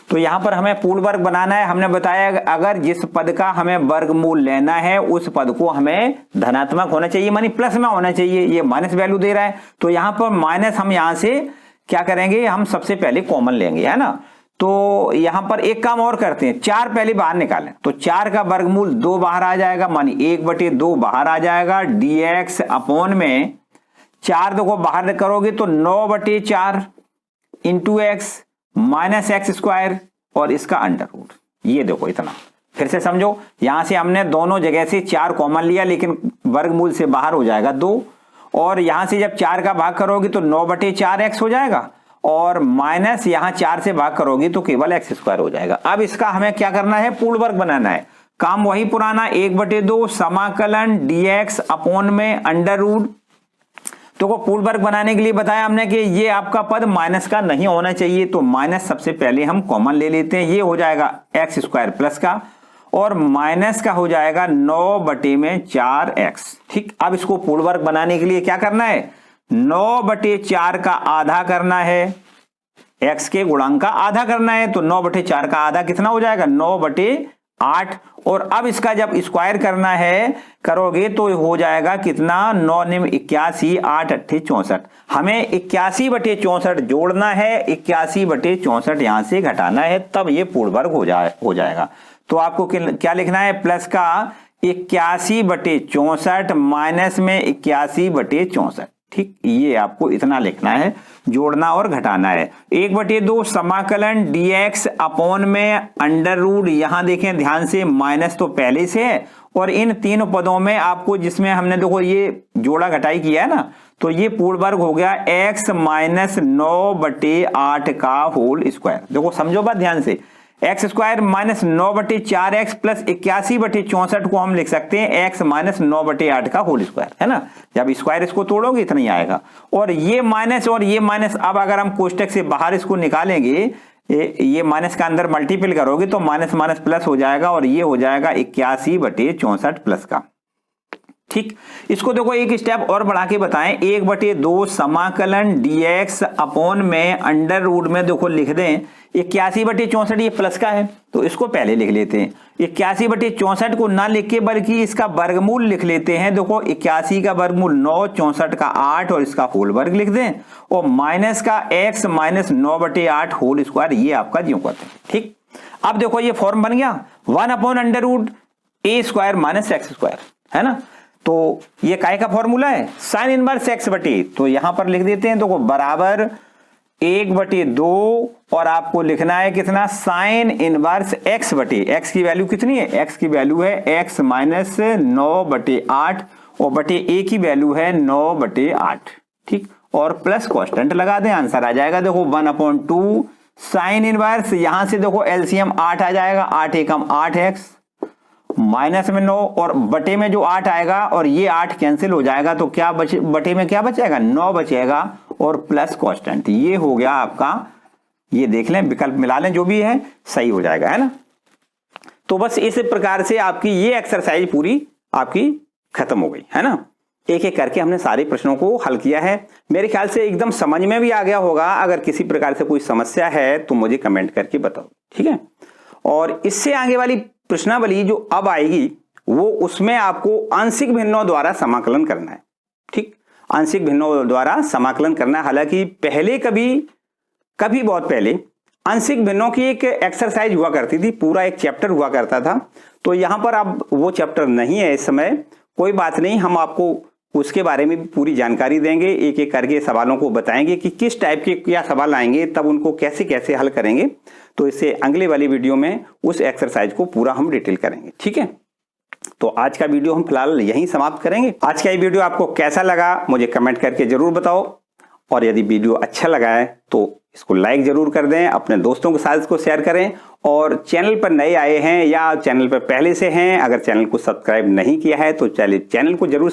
तो यहां पर हमें पूर्ण वर्ग बनाना है। हमने बताया अगर जिस पद का हमें वर्गमूल लेना है उस पद को हमें धनात्मक होना चाहिए, मानी प्लस में होना चाहिए। ये माइनस वैल्यू दे रहा है, तो यहां पर माइनस हम यहां से क्या करेंगे, हम सबसे पहले कॉमन लेंगे, है ना। तो यहां पर एक काम और करते हैं, 4 पहले बाहर निकालें, तो 4 का वर्गमूल 2 बाहर आ जाएगा, मानी 1/2 बाहर आ जाएगा, dx अपॉन में 4 को बाहर करोगे तो 9/4 इंटू x माइनस x² और इसका अंडर रूट, ये देखो इतना। फिर से समझो, यहां से हमने दोनों जगह से 4 कॉमन लिया, लेकिन वर्गमूल से बाहर हो जाएगा 2, और यहां से जब 4 का भाग करोगे तो 9/4x हो जाएगा, और माइनस यहां 4 से भाग करोगे तो केवल x² हो जाएगा। अब इसका हमें क्या करना है, पूर्ण वर्ग बनाना है। काम वही पुराना, 1/2 समाकलन dx अपॉन में अंडर रूट। तो को पूर्ण वर्ग बनाने के लिए बताया हमने कि ये आपका पद माइनस का नहीं होना चाहिए, तो माइनस सबसे पहले हम कॉमन ले लेते हैं। ये हो जाएगा x² प्लस का, और माइनस का हो जाएगा 9/4x। ठीक, अब इसको पूर्ण वर्ग बनाने के लिए क्या करना है, 9/4 का आधा करना है, x के गुणांक का आधा करना है, तो 9/4 का आधा कितना हो जाएगा, 9/8 8 और अब इसका जब स्क्वायर करना है करोगे तो हो जाएगा कितना 9 निम 81 8 अट्ठे 64। हमें 81/64 जोड़ना है, 81/64 यहां से घटाना है, तब ये पूर्ण वर्ग हो जाएगा। तो आपको क्या लिखना है, प्लस का 81/64 माइनस में 81/64। ठीक, ये आपको इतना लिखना है, जोड़ना और घटाना है। 1/2 समाकलन dx अपॉन में अंडर रूट, यहां देखें ध्यान से माइनस तो पहले से है और इन तीनों पदों में आपको जिसमें हमने देखो ये जोड़ा घटाई किया है ना, तो ये पूर्ण वर्ग हो गया x माइनस 9/8 का होल स्क्वायर। देखो समझो बात ध्यान से, x square minus 9/4x plus 81/64 को हम लिख सकते हैं x माइनस 9/8 का होल स्क्वायर, है ना। जब स्क्वायर इसको तोड़ोगे इतना ही आएगा। और ये माइनस अब अगर हम कोष्टक से बाहर इसको निकालेंगे, ये माइनस का अंदर मल्टीपल करोगे तो माइनस माइनस प्लस हो जाएगा और ये हो जाएगा 81/64 प्लस का। ठीक, इसको देखो एक स्टेप और बढ़ा के बताएं, 1/2 समाकलन dx अपॉन में अंडर रूट में देखो लिख दें 81/64, ये प्लस का है तो इसको पहले लिख लेते हैं। 81/64 को ना लिख के बल्कि इसका वर्गमूल लिख लेते हैं। देखो 81 का वर्गमूल 9, 64 का 8 और इसका होल वर्ग लिख दें और माइनस का x माइनस 9/8 होल स्क्वायर, ये आपका ज्यों करते हैं। ठीक, अब देखो ये फॉर्म बन गया 1/√a² माइनस x², है ना। तो ये काय का फॉर्मूला है, साइन इनवर्स x/, तो यहां पर लिख देते हैं, तो बराबर 1/2 और आपको लिखना है कितना, साइन इनवर्स x/, x की वैल्यू कितनी है, x की वैल्यू है x माइनस 9/8 और बटे a की वैल्यू है 9/8। ठीक, और प्लस कांस्टेंट लगा दें, आंसर आ जाएगा देखो 1/2 साइन इनवर्स, यहां से देखो एलसीएम 8 आ जाएगा, 8 एकम 8x माइनस में 9 और बटे में जो 8 आएगा और ये 8 कैंसिल हो जाएगा तो क्या बटे में क्या बचेगा, 9 बचेगा और प्लस कांस्टेंट। ये हो गया आपका, ये देख लें विकल्प मिला लें, जो भी है सही हो जाएगा, है ना। तो बस इस प्रकार से आपकी ये एक्सरसाइज पूरी आपकी खत्म हो गई, है ना। एक एक करके हमने सारे प्रश्नों को हल किया है। मेरे ख्याल से एकदम समझ में भी आ गया होगा। अगर किसी प्रकार से कोई समस्या है तो मुझे कमेंट करके बताओ, ठीक है। और इससे आगे वाली प्रश्नावली जो अब आएगी वो उसमें आपको आंशिक भिन्नों द्वारा समाकलन करना है। ठीक, आंशिक भिन्नों द्वारा समाकलन करना है। हालांकि पहले कभी बहुत पहले आंशिक भिन्नों की एक एक्सरसाइज हुआ करती थी, पूरा एक चैप्टर हुआ करता था। तो यहां पर अब वो चैप्टर नहीं है इस समय, कोई बात नहीं, हम आपको उसके बारे में भी पूरी जानकारी देंगे, एक एक करके सवालों को बताएंगे कि किस टाइप के क्या सवाल आएंगे, तब उनको कैसे कैसे हल करेंगे। तो इससे अगले वाली वीडियो में उस एक्सरसाइज को पूरा हम डिटेल करेंगे, ठीक है। तो आज का वीडियो हम फिलहाल यहीं समाप्त करेंगे। आज का ये वीडियो आपको कैसा लगा मुझे कमेंट करके जरूर बताओ, और यदि वीडियो अच्छा लगा है तो इसको लाइक जरूर कर दें, अपने दोस्तों के साथ इसको शेयर करें। और चैनल पर नए आए हैं या चैनल पर पहले से हैं, अगर चैनल को सब्सक्राइब नहीं किया है तो चैनल को जरूर